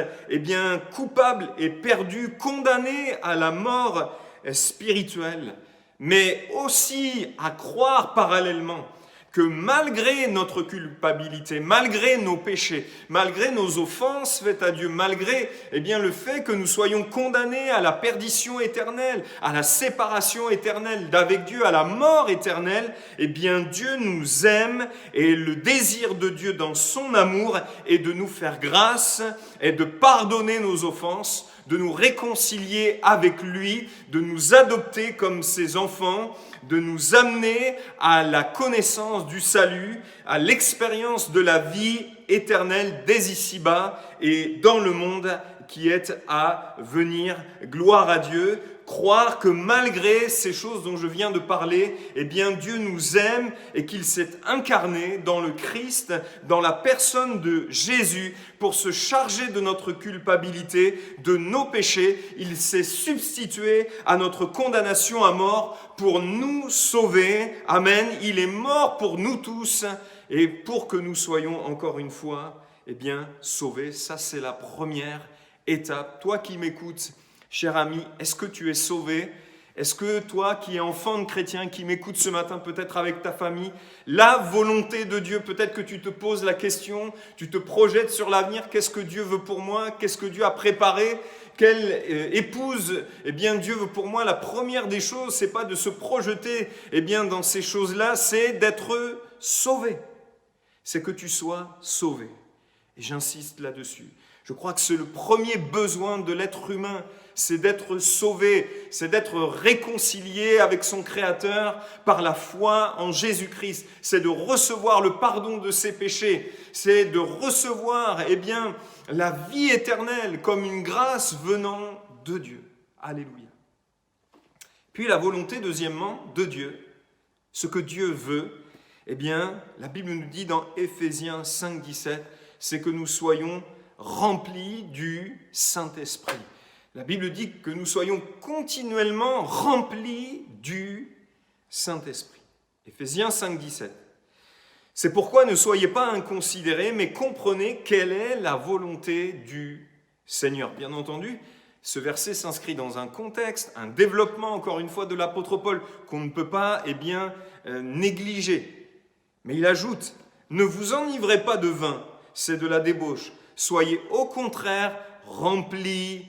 coupable et perdu, condamné à la mort spirituelle, mais aussi à croire parallèlement que malgré notre culpabilité, malgré nos péchés, malgré nos offenses faites à Dieu, malgré le fait que nous soyons condamnés à la perdition éternelle, à la séparation éternelle d'avec Dieu, à la mort éternelle, Dieu nous aime et le désir de Dieu dans son amour est de nous faire grâce et de pardonner nos offenses, de nous réconcilier avec lui, de nous adopter comme ses enfants, de nous amener à la connaissance du salut, à l'expérience de la vie éternelle dès ici-bas et dans le monde qui est à venir. Gloire à Dieu. Croire que malgré ces choses dont je viens de parler, Dieu nous aime et qu'il s'est incarné dans le Christ, dans la personne de Jésus, pour se charger de notre culpabilité, de nos péchés. Il s'est substitué à notre condamnation à mort pour nous sauver. Amen. Il est mort pour nous tous et pour que nous soyons encore une fois, sauvés. Ça, c'est la première étape. Toi qui m'écoutes, cher ami, est-ce que tu es sauvé ? Est-ce que toi qui es enfant de chrétien, qui m'écoutes ce matin, peut-être avec ta famille, la volonté de Dieu, peut-être que tu te poses la question, tu te projettes sur l'avenir, qu'est-ce que Dieu veut pour moi ? Qu'est-ce que Dieu a préparé ? Quelle épouse Dieu veut pour moi ? La première des choses, c'est pas de se projeter dans ces choses-là, c'est d'être sauvé. C'est que tu sois sauvé. Et j'insiste là-dessus. Je crois que c'est le premier besoin de l'être humain, c'est d'être sauvé, c'est d'être réconcilié avec son Créateur par la foi en Jésus-Christ. C'est de recevoir le pardon de ses péchés, c'est de recevoir la vie éternelle comme une grâce venant de Dieu. Alléluia. Puis la volonté, deuxièmement, de Dieu, ce que Dieu veut, la Bible nous dit dans Éphésiens 5, 17, c'est que nous soyons remplis du Saint-Esprit. La Bible dit que nous soyons continuellement remplis du Saint-Esprit. Éphésiens 5, 17. C'est pourquoi ne soyez pas inconsidérés, mais comprenez quelle est la volonté du Seigneur. Bien entendu, Ce verset s'inscrit dans un contexte, un développement, encore une fois, de l'apôtre Paul, qu'on ne peut pas négliger. Mais il ajoute, ne vous enivrez pas de vin, c'est de la débauche. Soyez au contraire remplis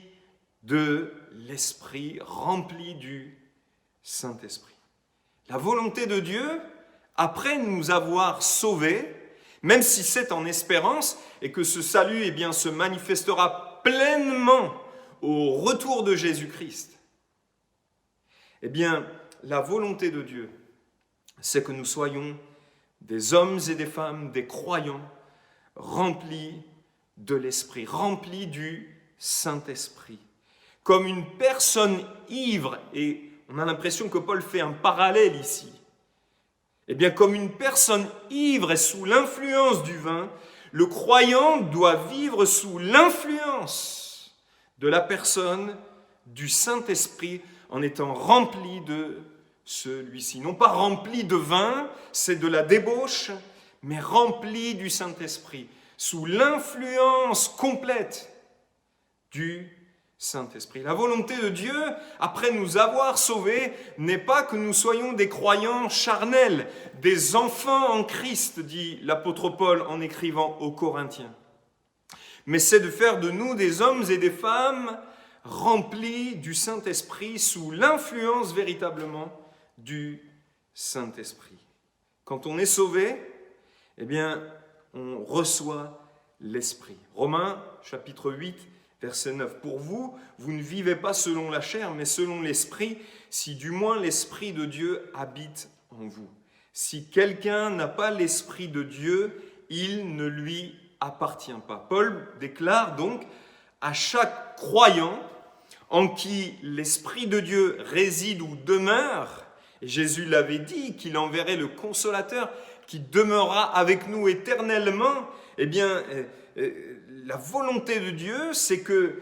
de l'Esprit, remplis du Saint-Esprit. La volonté de Dieu, après nous avoir sauvés, même si c'est en espérance et que ce salut se manifestera pleinement au retour de Jésus-Christ, la volonté de Dieu, c'est que nous soyons des hommes et des femmes, des croyants, remplis de l'Esprit, remplis du Saint-Esprit. Comme une personne ivre, et on a l'impression que Paul fait un parallèle ici, comme une personne ivre est sous l'influence du vin, le croyant doit vivre sous l'influence de la personne du Saint-Esprit en étant rempli de celui-ci. Non pas rempli de vin, c'est de la débauche, mais rempli du Saint-Esprit, sous l'influence complète du Saint-Esprit. La volonté de Dieu, après nous avoir sauvés, n'est pas que nous soyons des croyants charnels, des enfants en Christ, dit l'apôtre Paul en écrivant aux Corinthiens. Mais c'est de faire de nous des hommes et des femmes remplis du Saint-Esprit, sous l'influence véritablement du Saint-Esprit. Quand on est sauvé, on reçoit l'Esprit. Romains, chapitre 8, verset 9. Pour vous, vous ne vivez pas selon la chair, mais selon l'Esprit, si du moins l'Esprit de Dieu habite en vous. Si quelqu'un n'a pas l'Esprit de Dieu, il ne lui appartient pas. Paul déclare donc à chaque croyant en qui l'Esprit de Dieu réside ou demeure, et Jésus l'avait dit qu'il enverrait le Consolateur qui demeurera avec nous éternellement, la volonté de Dieu, c'est que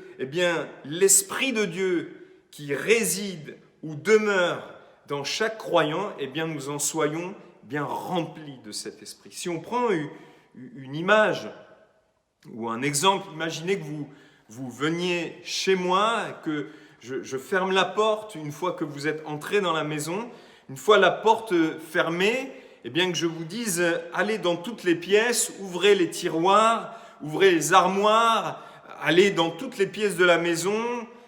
l'Esprit de Dieu qui réside ou demeure dans chaque croyant, nous en soyons bien remplis de cet Esprit. Si on prend une image ou un exemple, imaginez que vous veniez chez moi, que je ferme la porte une fois que vous êtes entré dans la maison. Une fois la porte fermée, que je vous dise, allez dans toutes les pièces, ouvrez les tiroirs, ouvrez les armoires, allez dans toutes les pièces de la maison,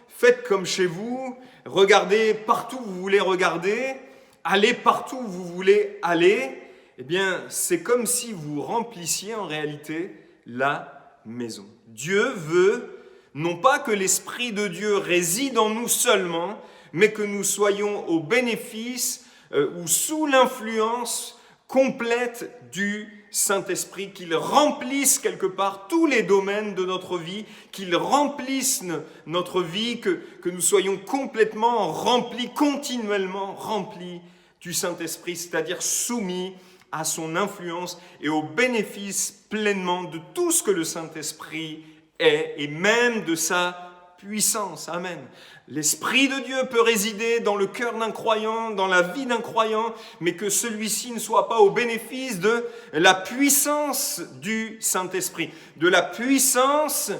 faites comme chez vous, regardez partout où vous voulez regarder, allez partout où vous voulez aller. C'est comme si vous remplissiez en réalité la maison. Dieu veut non pas que l'Esprit de Dieu réside en nous seulement, mais que nous soyons au bénéfice ou sous l'influence complète du Saint-Esprit, qu'il remplisse quelque part tous les domaines de notre vie, qu'il remplisse notre vie, que nous soyons complètement remplis, continuellement remplis du Saint-Esprit, c'est-à-dire soumis à son influence et au bénéfice pleinement de tout ce que le Saint-Esprit est, et même de sa puissance. Amen. L'Esprit de Dieu peut résider dans le cœur d'un croyant, dans la vie d'un croyant, mais que celui-ci ne soit pas au bénéfice de la puissance du Saint-Esprit, de la puissance,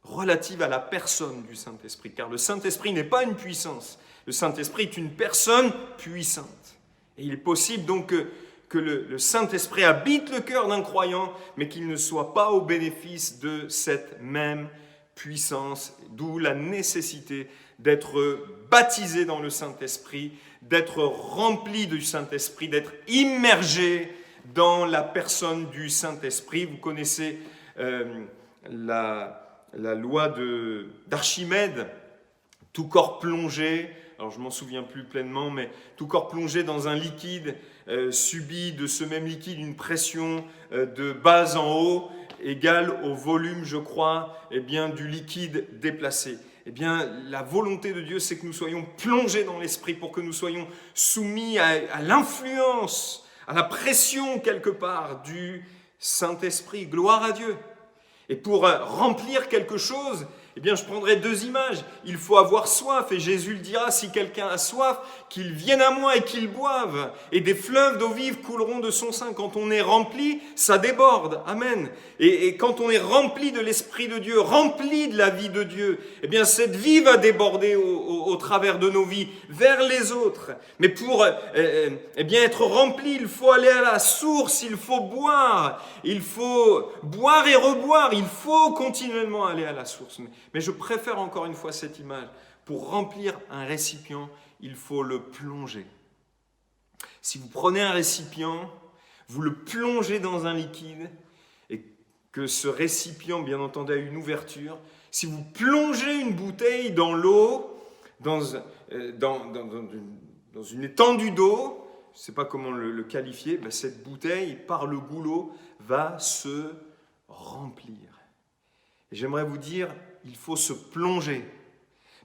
relative à la personne du Saint-Esprit. Car le Saint-Esprit n'est pas une puissance, le Saint-Esprit est une personne puissante. Et il est possible donc que le Saint-Esprit habite le cœur d'un croyant, mais qu'il ne soit pas au bénéfice de cette même puissance, d'où la nécessité d'être baptisé dans le Saint-Esprit, d'être rempli du Saint-Esprit, d'être immergé dans la personne du Saint-Esprit. Vous connaissez la loi d'Archimède, tout corps plongé, alors je ne m'en souviens plus pleinement, mais tout corps plongé dans un liquide subit de ce même liquide une pression de bas en haut, égale au volume, je crois, du liquide déplacé. La volonté de Dieu, c'est que nous soyons plongés dans l'Esprit pour que nous soyons soumis à l'influence, à la pression quelque part du Saint-Esprit. Gloire à Dieu. Et pour remplir quelque chose Eh bien, je prendrai deux images. Il faut avoir soif, et Jésus le dira, si quelqu'un a soif, qu'il vienne à moi et qu'il boive. Et des fleuves d'eau vive couleront de son sein. Quand on est rempli, ça déborde. Amen. Et quand on est rempli de l'Esprit de Dieu, rempli de la vie de Dieu, eh bien, cette vie va déborder au travers de nos vies, vers les autres. Mais pour eh bien, être rempli, il faut aller à la source, il faut boire et reboire, il faut continuellement aller à la source. Mais je préfère encore une fois cette image. Pour remplir un récipient, il faut le plonger. Si vous prenez un récipient, vous le plongez dans un liquide, et que ce récipient, bien entendu, a une ouverture, si vous plongez une bouteille dans l'eau, dans une étendue d'eau, je ne sais pas comment le qualifier, ben cette bouteille, par le goulot, va se remplir. Et j'aimerais vous dire, il faut se plonger.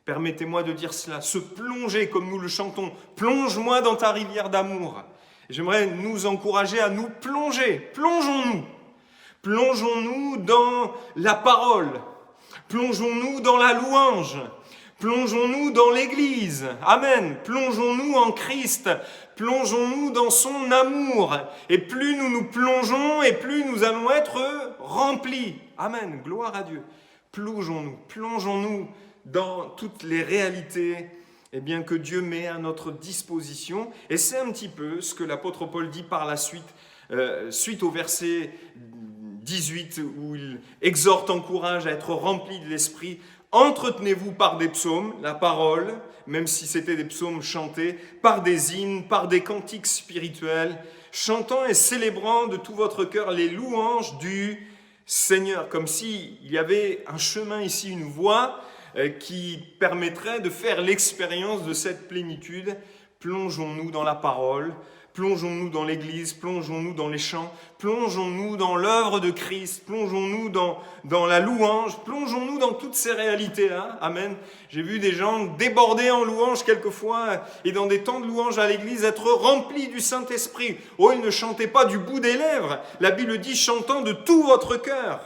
Permettez-moi de dire cela, se plonger comme nous le chantons. Plonge-moi dans ta rivière d'amour. Et j'aimerais nous encourager à nous plonger. Plongeons-nous. Plongeons-nous dans la parole. Plongeons-nous dans la louange. Plongeons-nous dans l'Église. Amen. Plongeons-nous en Christ. Plongeons-nous dans son amour. Et plus nous nous plongeons, et plus nous allons être remplis. Amen. Gloire à Dieu. Plongeons-nous dans toutes les réalités bien, que Dieu met à notre disposition. Et c'est un petit peu ce que l'apôtre Paul dit par la suite, suite au verset 18, où il exhorte, encourage à être rempli de l'Esprit. Entretenez-vous par des psaumes, la parole, même si c'était des psaumes chantés, par des hymnes, par des cantiques spirituels, chantant et célébrant de tout votre cœur les louanges du Seigneur. Comme s'il y avait un chemin ici, une voie qui permettrait de faire l'expérience de cette plénitude. Plongeons-nous dans la parole, plongeons-nous dans l'Église, plongeons-nous dans les chants, plongeons-nous dans l'œuvre de Christ, plongeons-nous dans la louange, plongeons-nous dans toutes ces réalités-là. Amen. J'ai vu des gens déborder en louange quelquefois et dans des temps de louange à l'Église être remplis du Saint-Esprit. Oh, ils ne chantaient pas du bout des lèvres. La Bible dit chantant de tout votre cœur.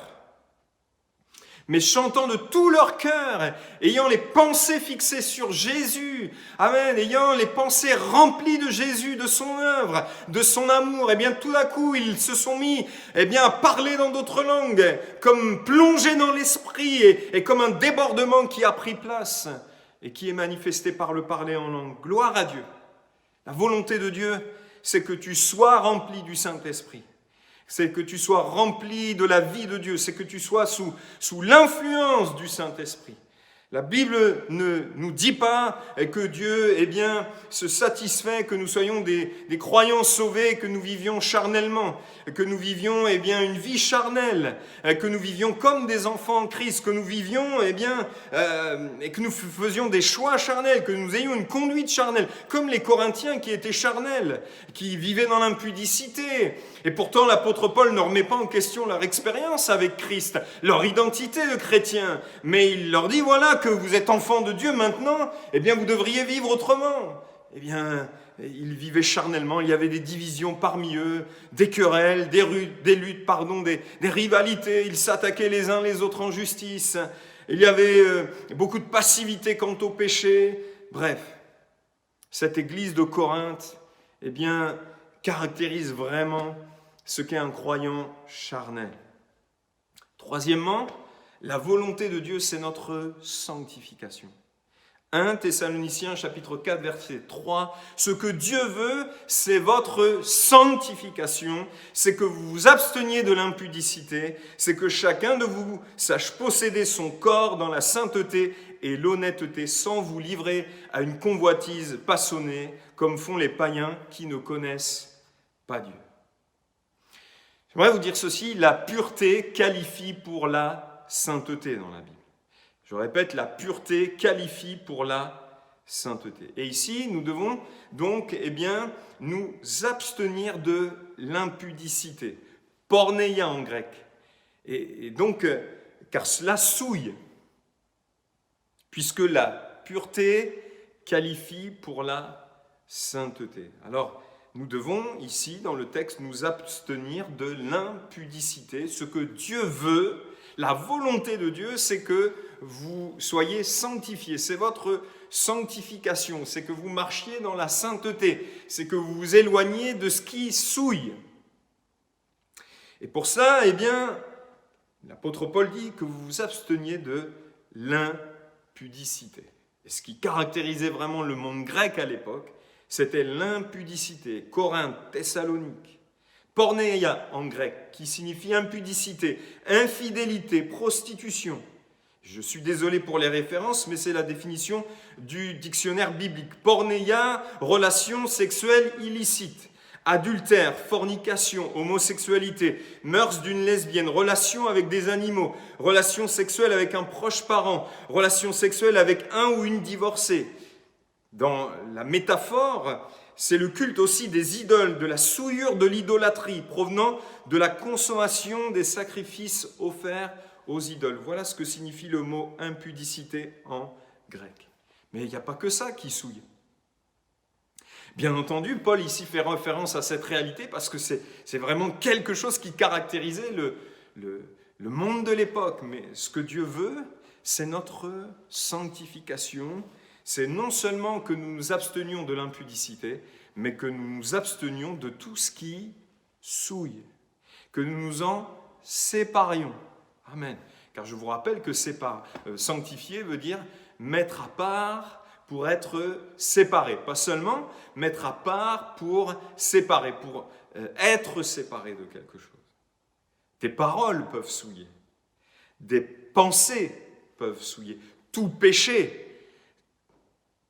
Mais chantant de tout leur cœur, ayant les pensées fixées sur Jésus, amen, ayant les pensées remplies de Jésus, de son œuvre, de son amour, et bien tout d'un coup, ils se sont mis à parler dans d'autres langues, comme plongés dans l'esprit, et comme un débordement qui a pris place, et qui est manifesté par le parler en langue. Gloire à Dieu. La volonté de Dieu, c'est que tu sois rempli du Saint-Esprit. C'est que tu sois rempli de la vie de Dieu, c'est que tu sois sous l'influence du Saint-Esprit. La Bible ne nous dit pas que Dieu se satisfait que nous soyons des croyants sauvés, que nous vivions charnellement, que nous vivions une vie charnelle, que nous vivions comme des enfants en Christ, que nous vivions et que nous faisions des choix charnels, que nous ayons une conduite charnelle, comme les Corinthiens qui étaient charnels, qui vivaient dans l'impudicité. Et pourtant, l'apôtre Paul ne remet pas en question leur expérience avec Christ, leur identité de chrétiens, mais il leur dit, voilà, que vous êtes enfants de Dieu maintenant, vous devriez vivre autrement. Ils vivaient charnellement, il y avait des divisions parmi eux, des querelles, des luttes, des rivalités, ils s'attaquaient les uns les autres en justice, il y avait beaucoup de passivité quant au péché. Bref, cette église de Corinthe, caractérise vraiment ce qu'est un croyant charnel. Troisièmement, la volonté de Dieu, c'est notre sanctification. 1 Thessaloniciens chapitre 4 verset 3, ce que Dieu veut, c'est votre sanctification, c'est que vous vous absteniez de l'impudicité, c'est que chacun de vous sache posséder son corps dans la sainteté et l'honnêteté sans vous livrer à une convoitise passionnée comme font les païens qui ne connaissent pas Dieu. J'aimerais vous dire ceci, la pureté qualifie pour la sainteté dans la Bible. Je répète, la pureté qualifie pour la sainteté. Et ici, nous devons donc nous abstenir de l'impudicité, porneia en grec. Et donc, car cela souille, puisque la pureté qualifie pour la sainteté. Alors, nous devons ici, dans le texte, nous abstenir de l'impudicité, ce que Dieu veut, La volonté de Dieu, c'est que vous soyez sanctifiés. C'est votre sanctification. C'est que vous marchiez dans la sainteté. C'est que vous vous éloigniez de ce qui souille. Et pour ça, eh bien, l'apôtre Paul dit que vous vous absteniez de l'impudicité. Et ce qui caractérisait vraiment le monde grec à l'époque, c'était l'impudicité. Corinthe, Thessalonique, porneia en grec, qui signifie impudicité, infidélité, prostitution. Je suis désolé pour les références, mais c'est la définition du dictionnaire biblique. Porneia, relation sexuelle illicite. Adultère, fornication, homosexualité, mœurs d'une lesbienne, relation avec des animaux, relation sexuelle avec un proche parent, relation sexuelle avec un ou une divorcée. Dans la métaphore, c'est le culte aussi des idoles, de la souillure de l'idolâtrie, provenant de la consommation des sacrifices offerts aux idoles. Voilà ce que signifie le mot impudicité en grec. Mais il n'y a pas que ça qui souille. Bien entendu, Paul ici fait référence à cette réalité parce que c'est vraiment quelque chose qui caractérisait le monde de l'époque. Mais ce que Dieu veut, c'est notre sanctification. C'est non seulement que nous nous abstenions de l'impudicité, mais que nous nous abstenions de tout ce qui souille, que nous nous en séparions. Amen. Car je vous rappelle que sanctifier veut dire mettre à part pour être séparé. Pas seulement mettre à part pour séparer, pour être séparé de quelque chose. Des paroles peuvent souiller. Des pensées peuvent souiller. Tout péché,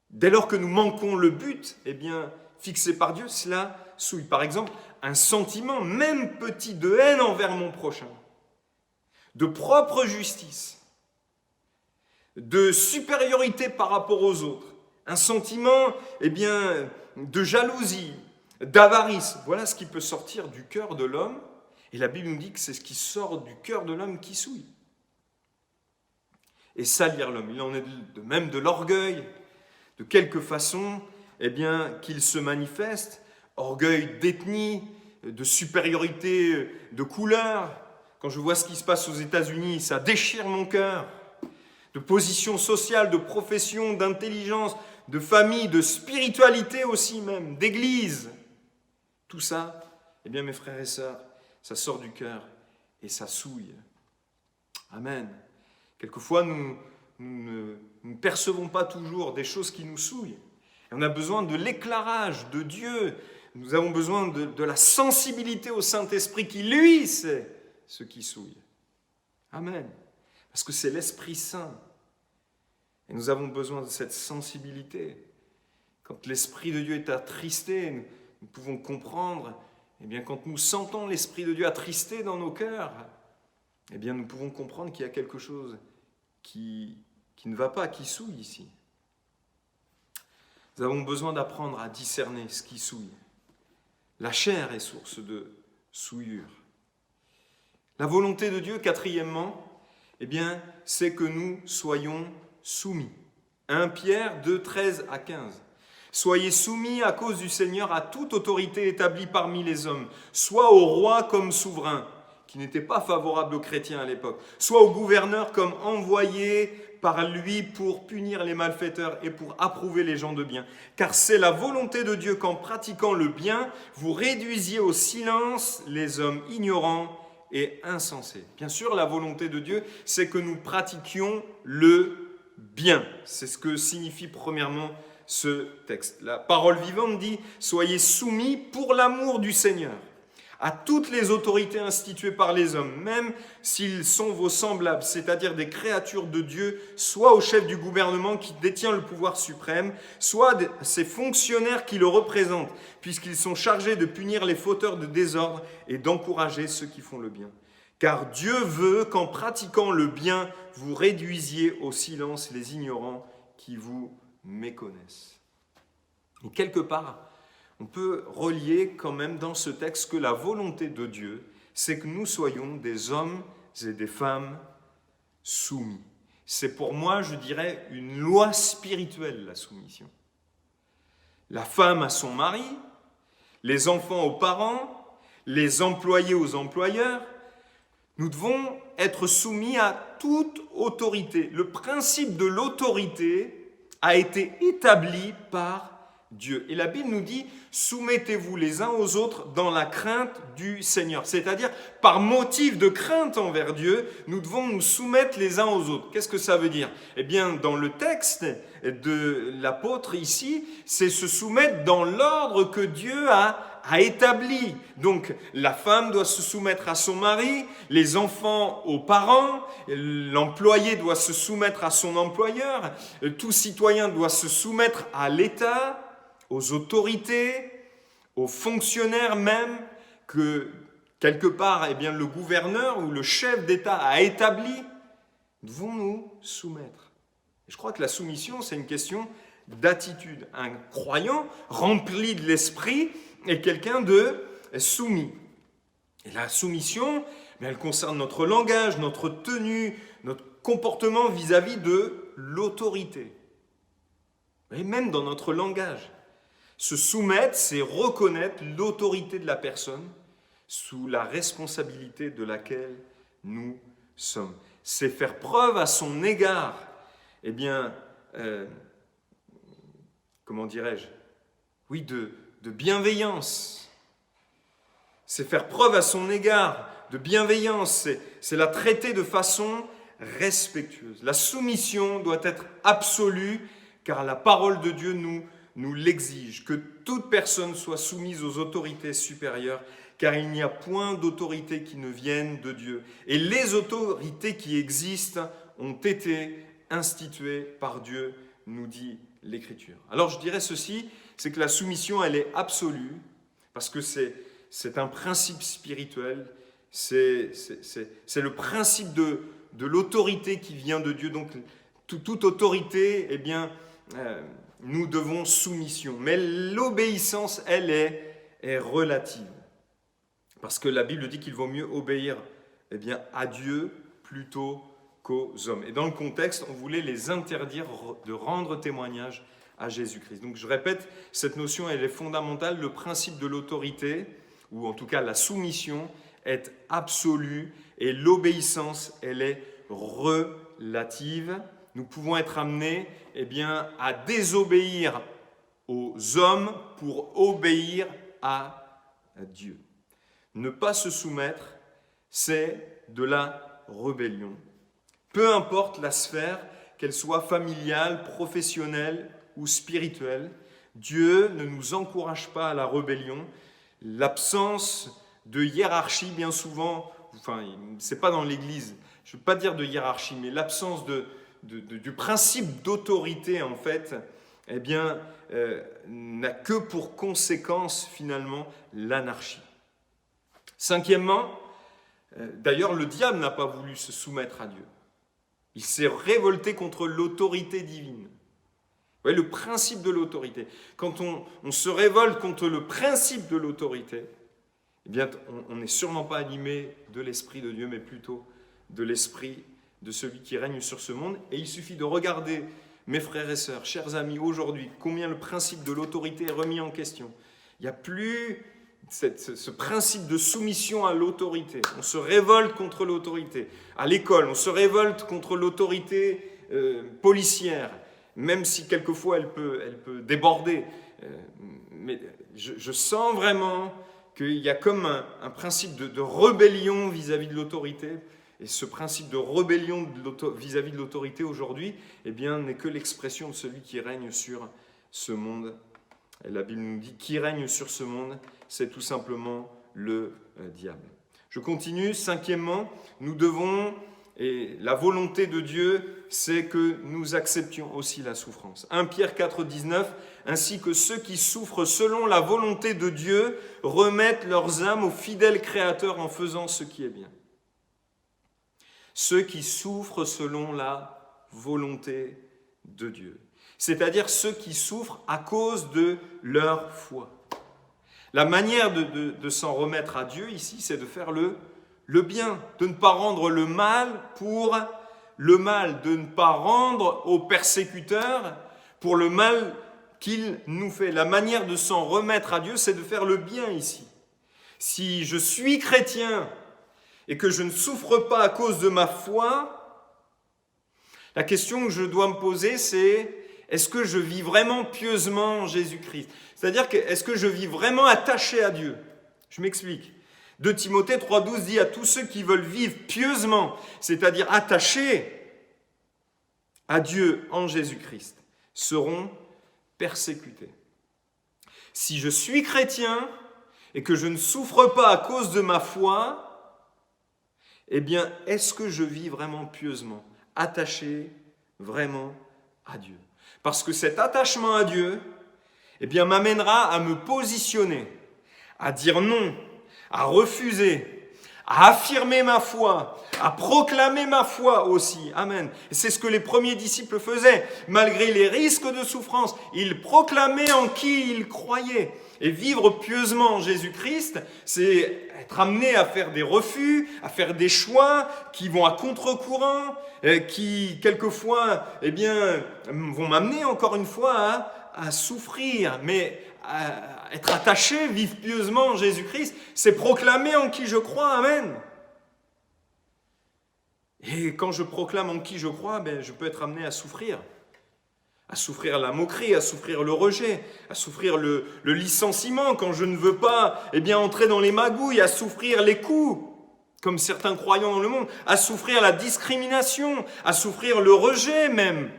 dès lors que nous manquons le but, eh bien, fixé par Dieu, cela souille. Par exemple, un sentiment, même petit, de haine envers mon prochain, de propre justice, de supériorité par rapport aux autres, un sentiment, eh bien, de jalousie, d'avarice. Voilà ce qui peut sortir du cœur de l'homme. Et la Bible nous dit que c'est ce qui sort du cœur de l'homme qui souille. Et salir l'homme. Il en est de même de l'orgueil, de quelque façon, eh bien, qu'il se manifeste. Orgueil d'ethnie, de supériorité de couleur. Quand je vois ce qui se passe aux États-Unis, ça déchire mon cœur. De position sociale, de profession, d'intelligence, de famille, de spiritualité aussi même, d'église. Tout ça, eh bien mes frères et sœurs, ça sort du cœur et ça souille. Amen. Quelquefois, nous ne percevons pas toujours des choses qui nous souillent. Et on a besoin de l'éclairage de Dieu. Nous avons besoin de la sensibilité au Saint-Esprit qui, lui, sait ce qui souille. Amen. Parce que c'est l'Esprit Saint. Et nous avons besoin de cette sensibilité. Quand l'Esprit de Dieu est attristé, nous pouvons comprendre, eh bien, quand nous sentons l'Esprit de Dieu attristé dans nos cœurs, eh bien, nous pouvons comprendre qu'il y a quelque chose qui ne va pas, qui souille ici. Nous avons besoin d'apprendre à discerner ce qui souille. La chair est source de souillure. La volonté de Dieu, quatrièmement, eh bien, c'est que nous soyons soumis. 1 Pierre 2, 13 à 15. Soyez soumis à cause du Seigneur à toute autorité établie parmi les hommes, soit au roi comme souverain, qui n'était pas favorable aux chrétiens à l'époque, soit au gouverneur comme envoyé par lui pour punir les malfaiteurs et pour approuver les gens de bien. Car c'est la volonté de Dieu qu'en pratiquant le bien, vous réduisiez au silence les hommes ignorants et insensés. Bien sûr, la volonté de Dieu, c'est que nous pratiquions le bien. C'est ce que signifie premièrement ce texte. La parole vivante dit « Soyez soumis pour l'amour du Seigneur à toutes les autorités instituées par les hommes, même s'ils sont vos semblables, c'est-à-dire des créatures de Dieu, soit au chef du gouvernement qui détient le pouvoir suprême, soit ces fonctionnaires qui le représentent, puisqu'ils sont chargés de punir les fauteurs de désordre et d'encourager ceux qui font le bien. Car Dieu veut qu'en pratiquant le bien, vous réduisiez au silence les ignorants qui vous méconnaissent. » Et quelque part, on peut relier quand même dans ce texte que la volonté de Dieu, c'est que nous soyons des hommes et des femmes soumis. C'est pour moi, je dirais, une loi spirituelle, la soumission. La femme à son mari, les enfants aux parents, les employés aux employeurs, Nous devons être soumis à toute autorité. Le principe de l'autorité a été établi par Dieu. Et la Bible nous dit, soumettez-vous les uns aux autres dans la crainte du Seigneur. C'est-à-dire, par motif de crainte envers Dieu, nous devons nous soumettre les uns aux autres. Qu'est-ce que ça veut dire? Eh bien, dans le texte de l'apôtre ici, c'est se soumettre dans l'ordre que Dieu a établi. Donc, la femme doit se soumettre à son mari, les enfants aux parents, l'employé doit se soumettre à son employeur, tout citoyen doit se soumettre à l'État, aux autorités, aux fonctionnaires même, que quelque part, eh bien, le gouverneur ou le chef d'État a établi. Devons nous soumettre. Et je crois que la soumission, c'est une question d'attitude. Un croyant rempli de l'esprit est quelqu'un de soumis. Et la soumission, elle concerne notre langage, notre tenue, notre comportement vis-à-vis de l'autorité. Et même dans notre langage. Se soumettre, c'est reconnaître l'autorité de la personne sous la responsabilité de laquelle nous sommes. C'est faire preuve à son égard, eh bien, comment dirais-je? Oui, de bienveillance. C'est faire preuve à son égard de bienveillance, c'est la traiter de façon respectueuse. La soumission doit être absolue, car la parole de Dieu nous l'exige, que toute personne soit soumise aux autorités supérieures, car il n'y a point d'autorité qui ne vienne de Dieu. Et les autorités qui existent ont été instituées par Dieu, nous dit l'Écriture. Alors je dirais ceci, c'est que la soumission, elle est absolue, parce que c'est un principe spirituel, c'est le principe de l'autorité qui vient de Dieu. Donc toute autorité, eh bien, nous devons soumission. Mais l'obéissance, elle est relative. Parce que la Bible dit qu'il vaut mieux obéir, eh bien, à Dieu plutôt qu'aux hommes. Et dans le contexte, on voulait les interdire de rendre témoignage à Jésus-Christ. Donc je répète, cette notion, elle est fondamentale. Le principe de l'autorité, ou en tout cas la soumission, est absolue et l'obéissance, elle est relative. Nous pouvons être amenés, eh bien, à désobéir aux hommes pour obéir à Dieu. Ne pas se soumettre, c'est de la rébellion. Peu importe la sphère, qu'elle soit familiale, professionnelle ou spirituelle, Dieu ne nous encourage pas à la rébellion. L'absence de hiérarchie, bien souvent, enfin, c'est pas dans l'Église, je ne veux pas dire de hiérarchie, mais l'absence du principe d'autorité, en fait, eh bien, n'a que pour conséquence, finalement, l'anarchie. Cinquièmement, d'ailleurs, le diable n'a pas voulu se soumettre à Dieu. Il s'est révolté contre l'autorité divine. Vous voyez, le principe de l'autorité. Quand on se révolte contre le principe de l'autorité, eh bien, on n'est sûrement pas animé de l'Esprit de Dieu, mais plutôt de l'Esprit de celui qui règne sur ce monde. Et il suffit de regarder, mes frères et sœurs, chers amis, aujourd'hui, combien le principe de l'autorité est remis en question. Il n'y a plus ce principe de soumission à l'autorité. On se révolte contre l'autorité. À l'école, on se révolte contre l'autorité policière, même si quelquefois elle peut déborder. Mais je sens vraiment qu'il y a comme un principe de rébellion vis-à-vis de l'autorité. Et ce principe de rébellion vis-à-vis de l'autorité aujourd'hui, eh bien, n'est que l'expression de celui qui règne sur ce monde. Et la Bible nous dit qui règne sur ce monde, c'est tout simplement le diable. Je continue. Cinquièmement, nous devons, et la volonté de Dieu, c'est que nous acceptions aussi la souffrance. 1 Pierre 4, 19, ainsi que ceux qui souffrent selon la volonté de Dieu remettent leurs âmes au fidèle Créateur en faisant ce qui est bien. Ceux qui souffrent selon la volonté de Dieu. C'est-à-dire ceux qui souffrent à cause de leur foi. La manière de s'en remettre à Dieu ici, c'est de faire le bien, de ne pas rendre le mal pour le mal, de ne pas rendre aux persécuteurs pour le mal qu'il nous fait. La manière de s'en remettre à Dieu, c'est de faire le bien ici. Si je suis chrétien, et que je ne souffre pas à cause de ma foi, la question que je dois me poser, c'est est-ce que je vis vraiment pieusement en Jésus-Christ? C'est-à-dire que est-ce que je vis vraiment attaché à Dieu? Je m'explique. 2 Timothée 3,12 dit à tous ceux qui veulent vivre pieusement, c'est-à-dire attachés à Dieu en Jésus-Christ, seront persécutés. Si je suis chrétien et que je ne souffre pas à cause de ma foi, eh bien, est-ce que je vis vraiment pieusement, attaché vraiment à Dieu? Parce que cet attachement à Dieu, eh bien, m'amènera à me positionner, à dire non, à refuser, à affirmer ma foi, à proclamer ma foi aussi. Amen. Et c'est ce que les premiers disciples faisaient. Malgré les risques de souffrance, ils proclamaient en qui ils croyaient. Et vivre pieusement en Jésus-Christ, c'est être amené à faire des refus, à faire des choix qui vont à contre-courant, qui quelquefois vont m'amener encore une fois à souffrir, mais à être attaché, vivre pieusement en Jésus-Christ, c'est proclamer en qui je crois. Amen. Et quand je proclame en qui je crois, je peux être amené à souffrir la moquerie, à souffrir le rejet, à souffrir le licenciement quand je ne veux pas entrer dans les magouilles, à souffrir les coups, comme certains croyants dans le monde, à souffrir la discrimination, à souffrir le rejet même.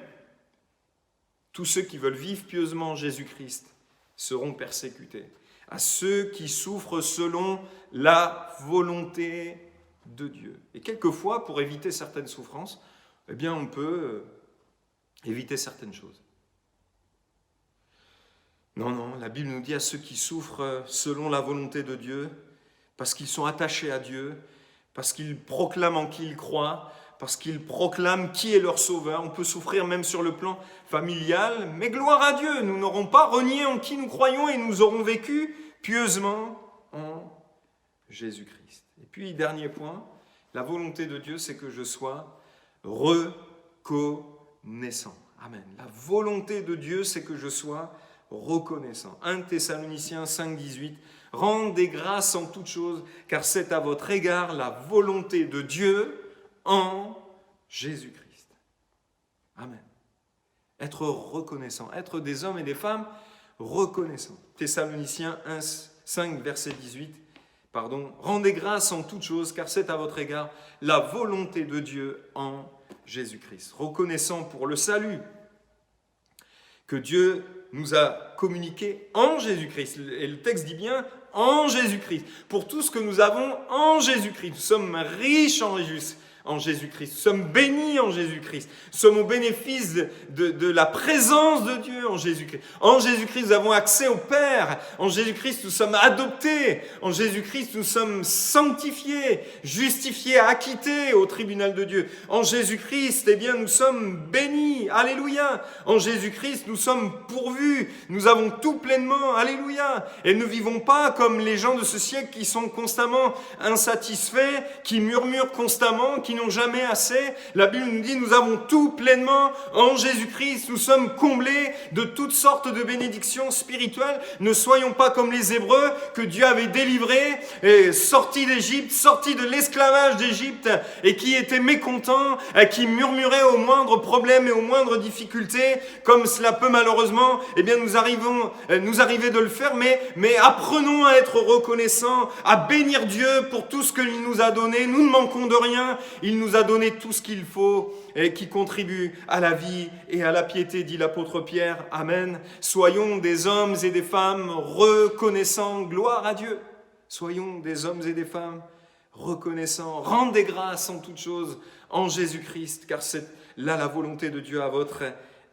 Tous ceux qui veulent vivre pieusement en Jésus-Christ seront persécutés. À ceux qui souffrent selon la volonté de Dieu. Et quelquefois, pour éviter certaines souffrances, on peut éviter certaines choses. Non, la Bible nous dit à ceux qui souffrent selon la volonté de Dieu, parce qu'ils sont attachés à Dieu, parce qu'ils proclament en qui ils croient, parce qu'ils proclament qui est leur sauveur. On peut souffrir même sur le plan familial, mais gloire à Dieu, nous n'aurons pas renié en qui nous croyons et nous aurons vécu pieusement en Jésus-Christ. Et puis, dernier point, la volonté de Dieu, c'est que je sois reconnaissant. Amen. La volonté de Dieu, c'est que je sois reconnaissant. 1 Thessaloniciens 5,18 « Rendez grâce en toutes choses, car c'est à votre égard la volonté de Dieu en Jésus-Christ. » Amen. Être reconnaissant, être des hommes et des femmes reconnaissants. Thessaloniciens 5, verset 18 « Rendez grâce en toutes choses, car c'est à votre égard la volonté de Dieu en Jésus-Christ. » Reconnaissant pour le salut que Dieu nous a communiqué en Jésus-Christ. Et le texte dit bien en Jésus-Christ. Pour tout ce que nous avons en Jésus-Christ. Nous sommes riches en Jésus-Christ. Nous sommes bénis en Jésus-Christ. Nous sommes au bénéfice de la présence de Dieu en Jésus-Christ. En Jésus-Christ, nous avons accès au Père. En Jésus-Christ, nous sommes adoptés. En Jésus-Christ, nous sommes sanctifiés, justifiés, acquittés au tribunal de Dieu. En Jésus-Christ, nous sommes bénis. Alléluia. En Jésus-Christ, nous sommes pourvus. Nous avons tout pleinement. Alléluia. Et ne vivons pas comme les gens de ce siècle qui sont constamment insatisfaits, qui murmurent constamment, qui n'ont jamais assez. La Bible nous dit, nous avons tout pleinement en Jésus-Christ. Nous sommes comblés de toutes sortes de bénédictions spirituelles. Ne soyons pas comme les Hébreux que Dieu avait délivrés, et sortis d'Égypte, sortis de l'esclavage d'Égypte, et qui étaient mécontents, et qui murmuraient au moindre problème et aux moindres difficultés, comme cela peut malheureusement nous arriver de le faire, mais apprenons à être reconnaissants, à bénir Dieu pour tout ce qu'il nous a donné. Nous ne manquons de rien. Il nous a donné tout ce qu'il faut et qui contribue à la vie et à la piété, dit l'apôtre Pierre. Amen. Soyons des hommes et des femmes reconnaissants. Gloire à Dieu. Soyons des hommes et des femmes reconnaissants. Rendez grâce en toutes choses en Jésus-Christ, car c'est là la volonté de Dieu à votre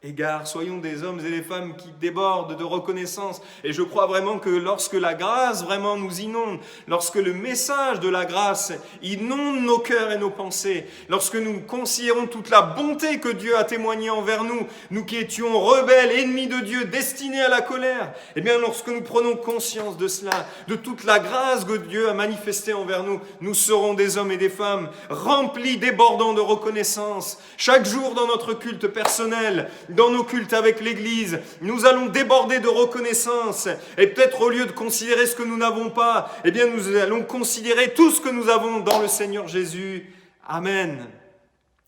égard. Soyons des hommes et des femmes qui débordent de reconnaissance. Et je crois vraiment que lorsque la grâce vraiment nous inonde, lorsque le message de la grâce inonde nos cœurs et nos pensées, lorsque nous considérons toute la bonté que Dieu a témoignée envers nous, nous qui étions rebelles, ennemis de Dieu, destinés à la colère, lorsque nous prenons conscience de cela, de toute la grâce que Dieu a manifestée envers nous, nous serons des hommes et des femmes remplis, débordants de reconnaissance. Chaque jour dans notre culte personnel, dans nos cultes avec l'Église, nous allons déborder de reconnaissance. Et peut-être au lieu de considérer ce que nous n'avons pas, eh bien nous allons considérer tout ce que nous avons dans le Seigneur Jésus. Amen.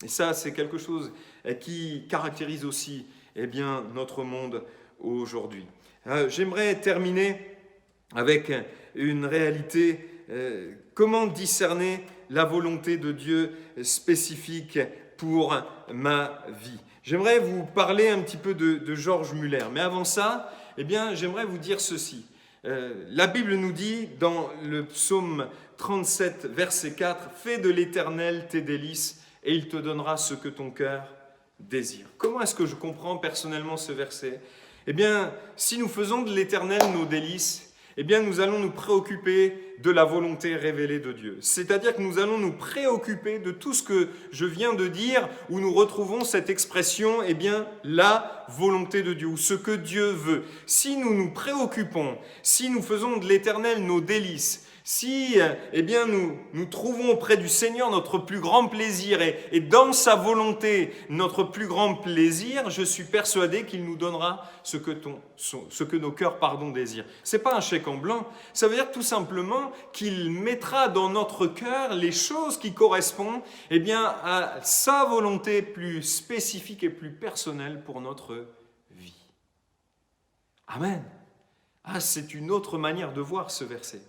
Et ça, c'est quelque chose qui caractérise aussi notre monde aujourd'hui. J'aimerais terminer avec une réalité. Comment discerner la volonté de Dieu spécifique pour ma vie? J'aimerais vous parler un petit peu de George Muller. Mais avant ça, j'aimerais vous dire ceci. La Bible nous dit dans le psaume 37, verset 4, « Fais de l'Éternel tes délices et il te donnera ce que ton cœur désire. » Comment est-ce que je comprends personnellement ce verset? Si nous faisons de l'Éternel nos délices, nous allons nous préoccuper de la volonté révélée de Dieu. C'est-à-dire que nous allons nous préoccuper de tout ce que je viens de dire, où nous retrouvons cette expression, la volonté de Dieu, ou ce que Dieu veut. Si nous nous préoccupons, si nous faisons de l'Éternel nos délices, si nous trouvons auprès du Seigneur notre plus grand plaisir et dans sa volonté notre plus grand plaisir, je suis persuadé qu'il nous donnera ce que nos cœurs désirent. Ce n'est pas un chèque en blanc, ça veut dire tout simplement qu'il mettra dans notre cœur les choses qui correspondent à sa volonté plus spécifique et plus personnelle pour notre vie. Amen. C'est une autre manière de voir ce verset.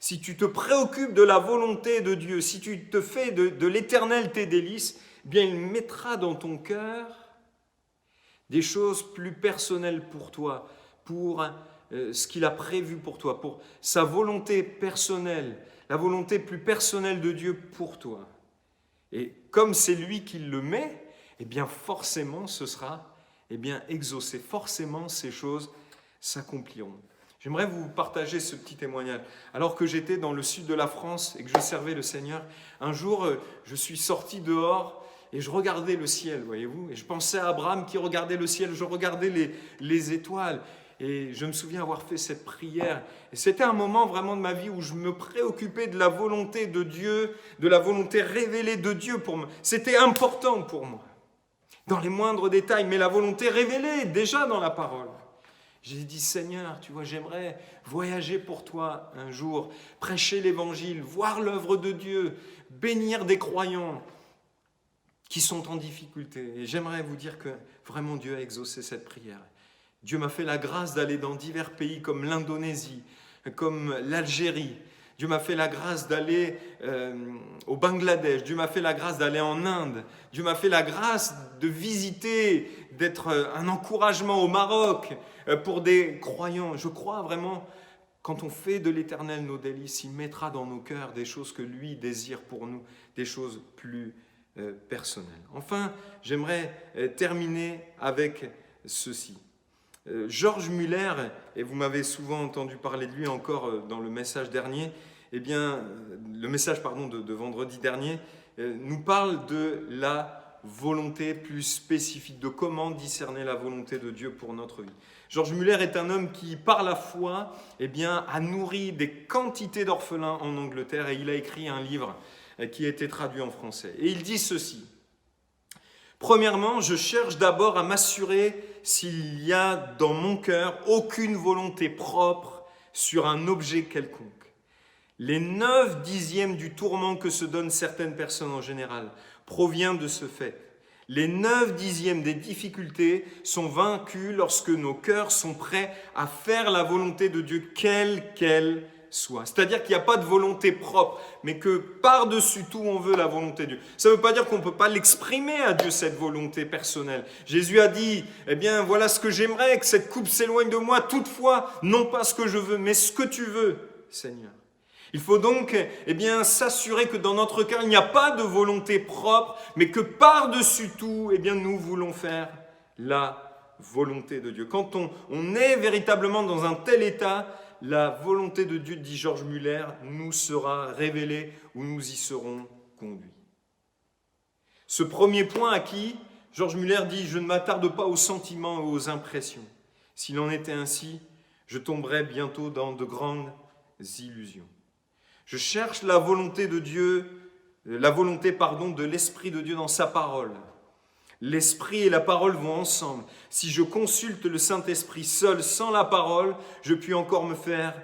Si tu te préoccupes de la volonté de Dieu, si tu te fais de l'Éternel tes délices, il mettra dans ton cœur des choses plus personnelles pour toi, pour ce qu'il a prévu pour toi, pour sa volonté personnelle, la volonté plus personnelle de Dieu pour toi. Et comme c'est lui qui le met, forcément ce sera exaucé, forcément ces choses s'accompliront. J'aimerais vous partager ce petit témoignage. Alors que j'étais dans le sud de la France et que je servais le Seigneur, un jour, je suis sorti dehors et je regardais le ciel, voyez-vous. Et je pensais à Abraham qui regardait le ciel, je regardais les étoiles. Et je me souviens avoir fait cette prière. Et c'était un moment vraiment de ma vie où je me préoccupais de la volonté de Dieu, de la volonté révélée de Dieu pour moi. C'était important pour moi, dans les moindres détails, mais la volonté révélée déjà dans la parole. J'ai dit, Seigneur, tu vois, j'aimerais voyager pour toi un jour, prêcher l'évangile, voir l'œuvre de Dieu, bénir des croyants qui sont en difficulté. Et j'aimerais vous dire que vraiment Dieu a exaucé cette prière. Dieu m'a fait la grâce d'aller dans divers pays comme l'Indonésie, comme l'Algérie. Dieu m'a fait la grâce d'aller au Bangladesh. Dieu m'a fait la grâce d'aller en Inde. Dieu m'a fait la grâce de visiter, d'être un encouragement au Maroc pour des croyants. Je crois vraiment, quand on fait de l'Éternel nos délices, il mettra dans nos cœurs des choses que lui désire pour nous, des choses plus personnelles. Enfin, j'aimerais terminer avec ceci. George Muller, et vous m'avez souvent entendu parler de lui encore dans le message dernier, le message de vendredi dernier, nous parle de la volonté plus spécifique, de comment discerner la volonté de Dieu pour notre vie. George Muller est un homme qui, par la foi, a nourri des quantités d'orphelins en Angleterre et il a écrit un livre qui a été traduit en français. Et il dit ceci. Premièrement, je cherche d'abord à m'assurer s'il y a dans mon cœur aucune volonté propre sur un objet quelconque. Les 9/10 du tourment que se donnent certaines personnes en général provient de ce fait. Les 9/10 des difficultés sont vaincues lorsque nos cœurs sont prêts à faire la volonté de Dieu, quelle qu'elle soit. C'est-à-dire qu'il n'y a pas de volonté propre, mais que par-dessus tout, on veut la volonté de Dieu. Ça ne veut pas dire qu'on ne peut pas l'exprimer à Dieu, cette volonté personnelle. Jésus a dit, voilà ce que j'aimerais, que cette coupe s'éloigne de moi, toutefois, non pas ce que je veux, mais ce que tu veux, Seigneur. Il faut donc s'assurer que dans notre cœur, il n'y a pas de volonté propre, mais que par-dessus tout, nous voulons faire la volonté de Dieu. Quand on est véritablement dans un tel état, la volonté de Dieu, dit George Muller, nous sera révélée ou nous y serons conduits. Ce premier point acquis, George Muller dit « Je ne m'attarde pas aux sentiments et aux impressions. S'il en était ainsi, je tomberais bientôt dans de grandes illusions. Je cherche la volonté de Dieu, de l'Esprit de Dieu dans sa parole, L'Esprit et la parole vont ensemble. Si je consulte le Saint-Esprit seul, sans la parole, je puis encore me faire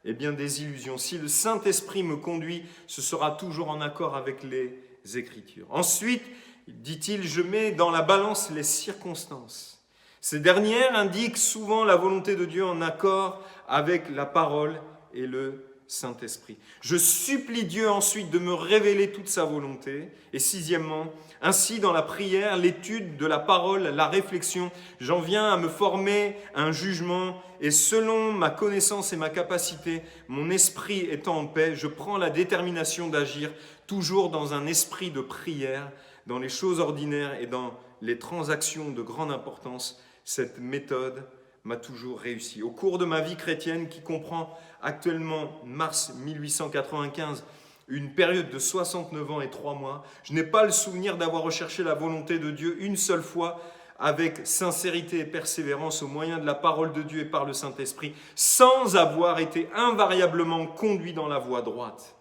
des illusions. Si le Saint-Esprit me conduit, ce sera toujours en accord avec les Écritures. Ensuite, dit-il, je mets dans la balance les circonstances. Ces dernières indiquent souvent la volonté de Dieu en accord avec la parole et le Saint-Esprit. Je supplie Dieu ensuite de me révéler toute sa volonté. Et sixièmement, ainsi dans la prière, l'étude de la parole, la réflexion, j'en viens à me former un jugement et selon ma connaissance et ma capacité, mon esprit étant en paix, je prends la détermination d'agir toujours dans un esprit de prière, dans les choses ordinaires et dans les transactions de grande importance. Cette méthode m'a toujours réussi. Au cours de ma vie chrétienne, qui comprend actuellement mars 1895, une période de 69 ans et 3 mois, je n'ai pas le souvenir d'avoir recherché la volonté de Dieu une seule fois avec sincérité et persévérance au moyen de la parole de Dieu et par le Saint-Esprit, sans avoir été invariablement conduit dans la voie droite.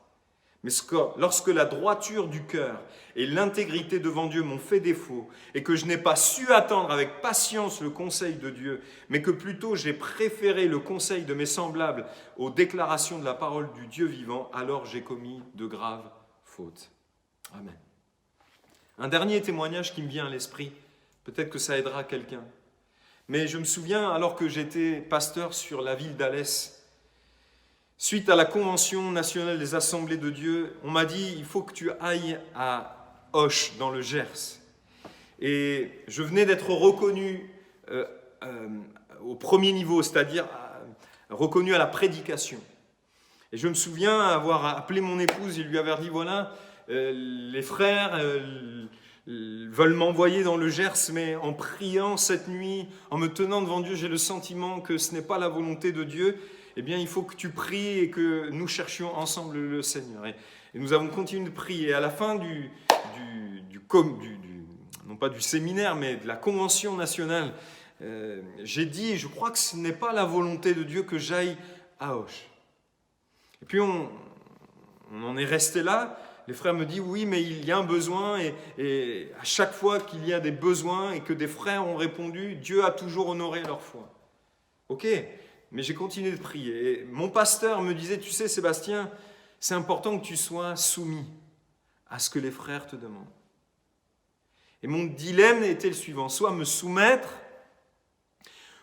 Mais lorsque la droiture du cœur et l'intégrité devant Dieu m'ont fait défaut et que je n'ai pas su attendre avec patience le conseil de Dieu, mais que plutôt j'ai préféré le conseil de mes semblables aux déclarations de la parole du Dieu vivant, alors j'ai commis de graves fautes. Amen. Un dernier témoignage qui me vient à l'esprit, peut-être que ça aidera quelqu'un. Mais je me souviens, alors que j'étais pasteur sur la ville d'Alès, suite à la Convention nationale des assemblées de Dieu, on m'a dit « il faut que tu ailles à Auch, dans le Gers ». Et je venais d'être reconnu au premier niveau, c'est-à-dire reconnu à la prédication. Et je me souviens avoir appelé mon épouse et lui avoir dit « voilà, les frères veulent m'envoyer dans le Gers, mais en priant cette nuit, en me tenant devant Dieu, j'ai le sentiment que ce n'est pas la volonté de Dieu. Eh bien, il faut que tu pries et que nous cherchions ensemble le Seigneur. » Et nous avons continué de prier. À la fin non pas du séminaire, mais de la convention nationale, j'ai dit, je crois que ce n'est pas la volonté de Dieu que j'aille à Auch. Et puis on en est resté là. Les frères me disent, oui, mais il y a un besoin, et à chaque fois qu'il y a des besoins et que des frères ont répondu, Dieu a toujours honoré leur foi. Ok. Mais j'ai continué de prier. Et mon pasteur me disait, tu sais Sébastien, c'est important que tu sois soumis à ce que les frères te demandent. Et mon dilemme était le suivant, soit me soumettre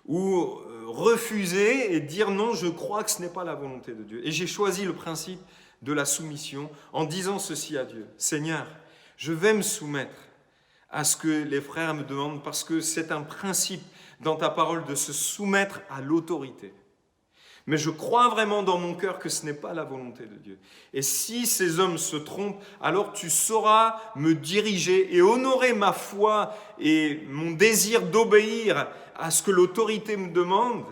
ou refuser et dire non, je crois que ce n'est pas la volonté de Dieu. Et j'ai choisi le principe de la soumission en disant ceci à Dieu, Seigneur, je vais me soumettre à ce que les frères me demandent parce que c'est un principe dans ta parole de se soumettre à l'autorité. Mais je crois vraiment dans mon cœur que ce n'est pas la volonté de Dieu. Et si ces hommes se trompent, alors tu sauras me diriger et honorer ma foi et mon désir d'obéir à ce que l'autorité me demande.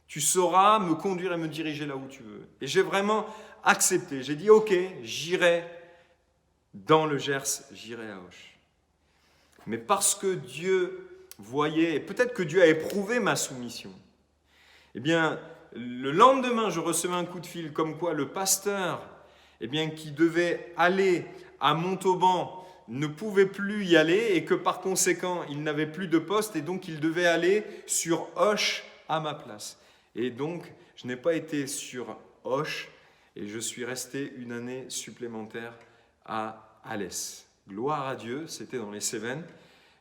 Tu sauras me conduire et me diriger là où tu veux. Et j'ai vraiment accepté. J'ai dit, ok, j'irai dans le Gers, j'irai à Auch. Mais parce que Dieu voyait, et peut-être que Dieu a éprouvé ma soumission, eh bien, le lendemain, je recevais un coup de fil comme quoi le pasteur, eh bien, qui devait aller à Montauban ne pouvait plus y aller et que par conséquent, il n'avait plus de poste et donc il devait aller sur Auch à ma place. Et donc, je n'ai pas été sur Auch et je suis resté une année supplémentaire à Alès. Gloire à Dieu, c'était dans les Cévennes.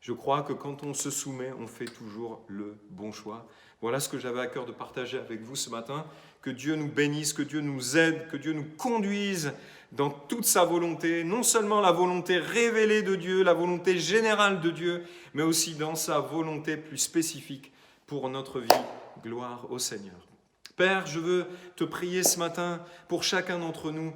Je crois que quand on se soumet, on fait toujours le bon choix. Voilà ce que j'avais à cœur de partager avec vous ce matin. Que Dieu nous bénisse, que Dieu nous aide, que Dieu nous conduise dans toute sa volonté. Non seulement la volonté révélée de Dieu, la volonté générale de Dieu, mais aussi dans sa volonté plus spécifique pour notre vie. Gloire au Seigneur. Père, je veux te prier ce matin pour chacun d'entre nous.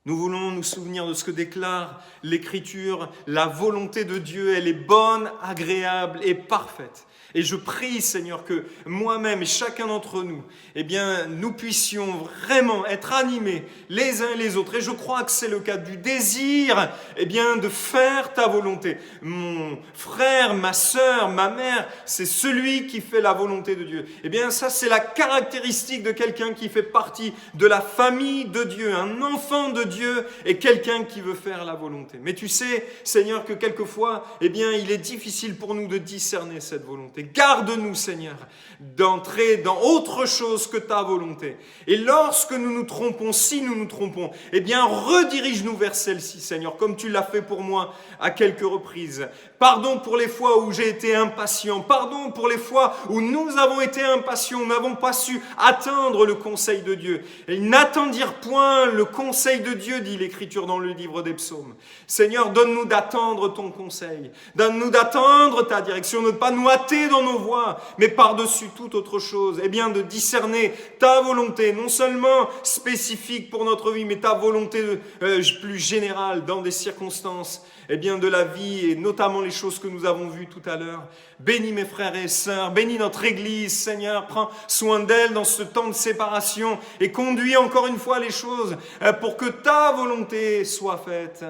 Nous voulons nous souvenir de ce que déclare l'Écriture. La volonté de Dieu, elle est bonne, agréable et parfaite. Et je prie, Seigneur, que moi-même et chacun d'entre nous, eh bien, nous puissions vraiment être animés les uns et les autres. Et je crois que c'est le cas du désir, eh bien, de faire ta volonté. Mon frère, ma sœur, ma mère, c'est celui qui fait la volonté de Dieu. Eh bien, ça, c'est la caractéristique de quelqu'un qui fait partie de la famille de Dieu, un enfant de Dieu est quelqu'un qui veut faire la volonté. Mais tu sais, Seigneur, que quelquefois, il est difficile pour nous de discerner cette volonté. Garde-nous, Seigneur, d'entrer dans autre chose que ta volonté. Et lorsque nous nous trompons, si nous nous trompons, redirige-nous vers celle-ci, Seigneur, comme tu l'as fait pour moi à quelques reprises. Pardon pour les fois où j'ai été impatient. Pardon pour les fois où nous avons été impatients, nous n'avons pas su attendre le conseil de Dieu. Et n'attendirent point le conseil de Dieu, dit l'Écriture dans le livre des Psaumes. Seigneur, donne-nous d'attendre ton conseil. Donne-nous d'attendre ta direction, de ne pas nous hâter dans nos voies, mais par-dessus toute autre chose, de discerner ta volonté, non seulement spécifique pour notre vie, mais ta volonté plus générale dans des circonstances de la vie, et notamment les choses que nous avons vues tout à l'heure. Bénis mes frères et sœurs, bénis notre Église, Seigneur, prends soin d'elle dans ce temps de séparation et conduis encore une fois les choses pour que ta volonté soit faite.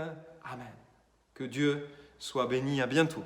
Amen. Que Dieu soit béni, à bientôt.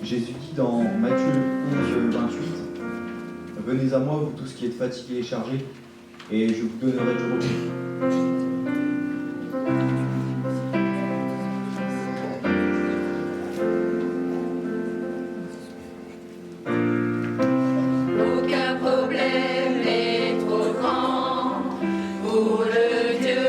Jésus dit dans Matthieu 11, 28, « Venez à moi, vous tous qui êtes fatigués et chargés, et je vous donnerai du repos. » Aucun problème n'est trop grand pour le Dieu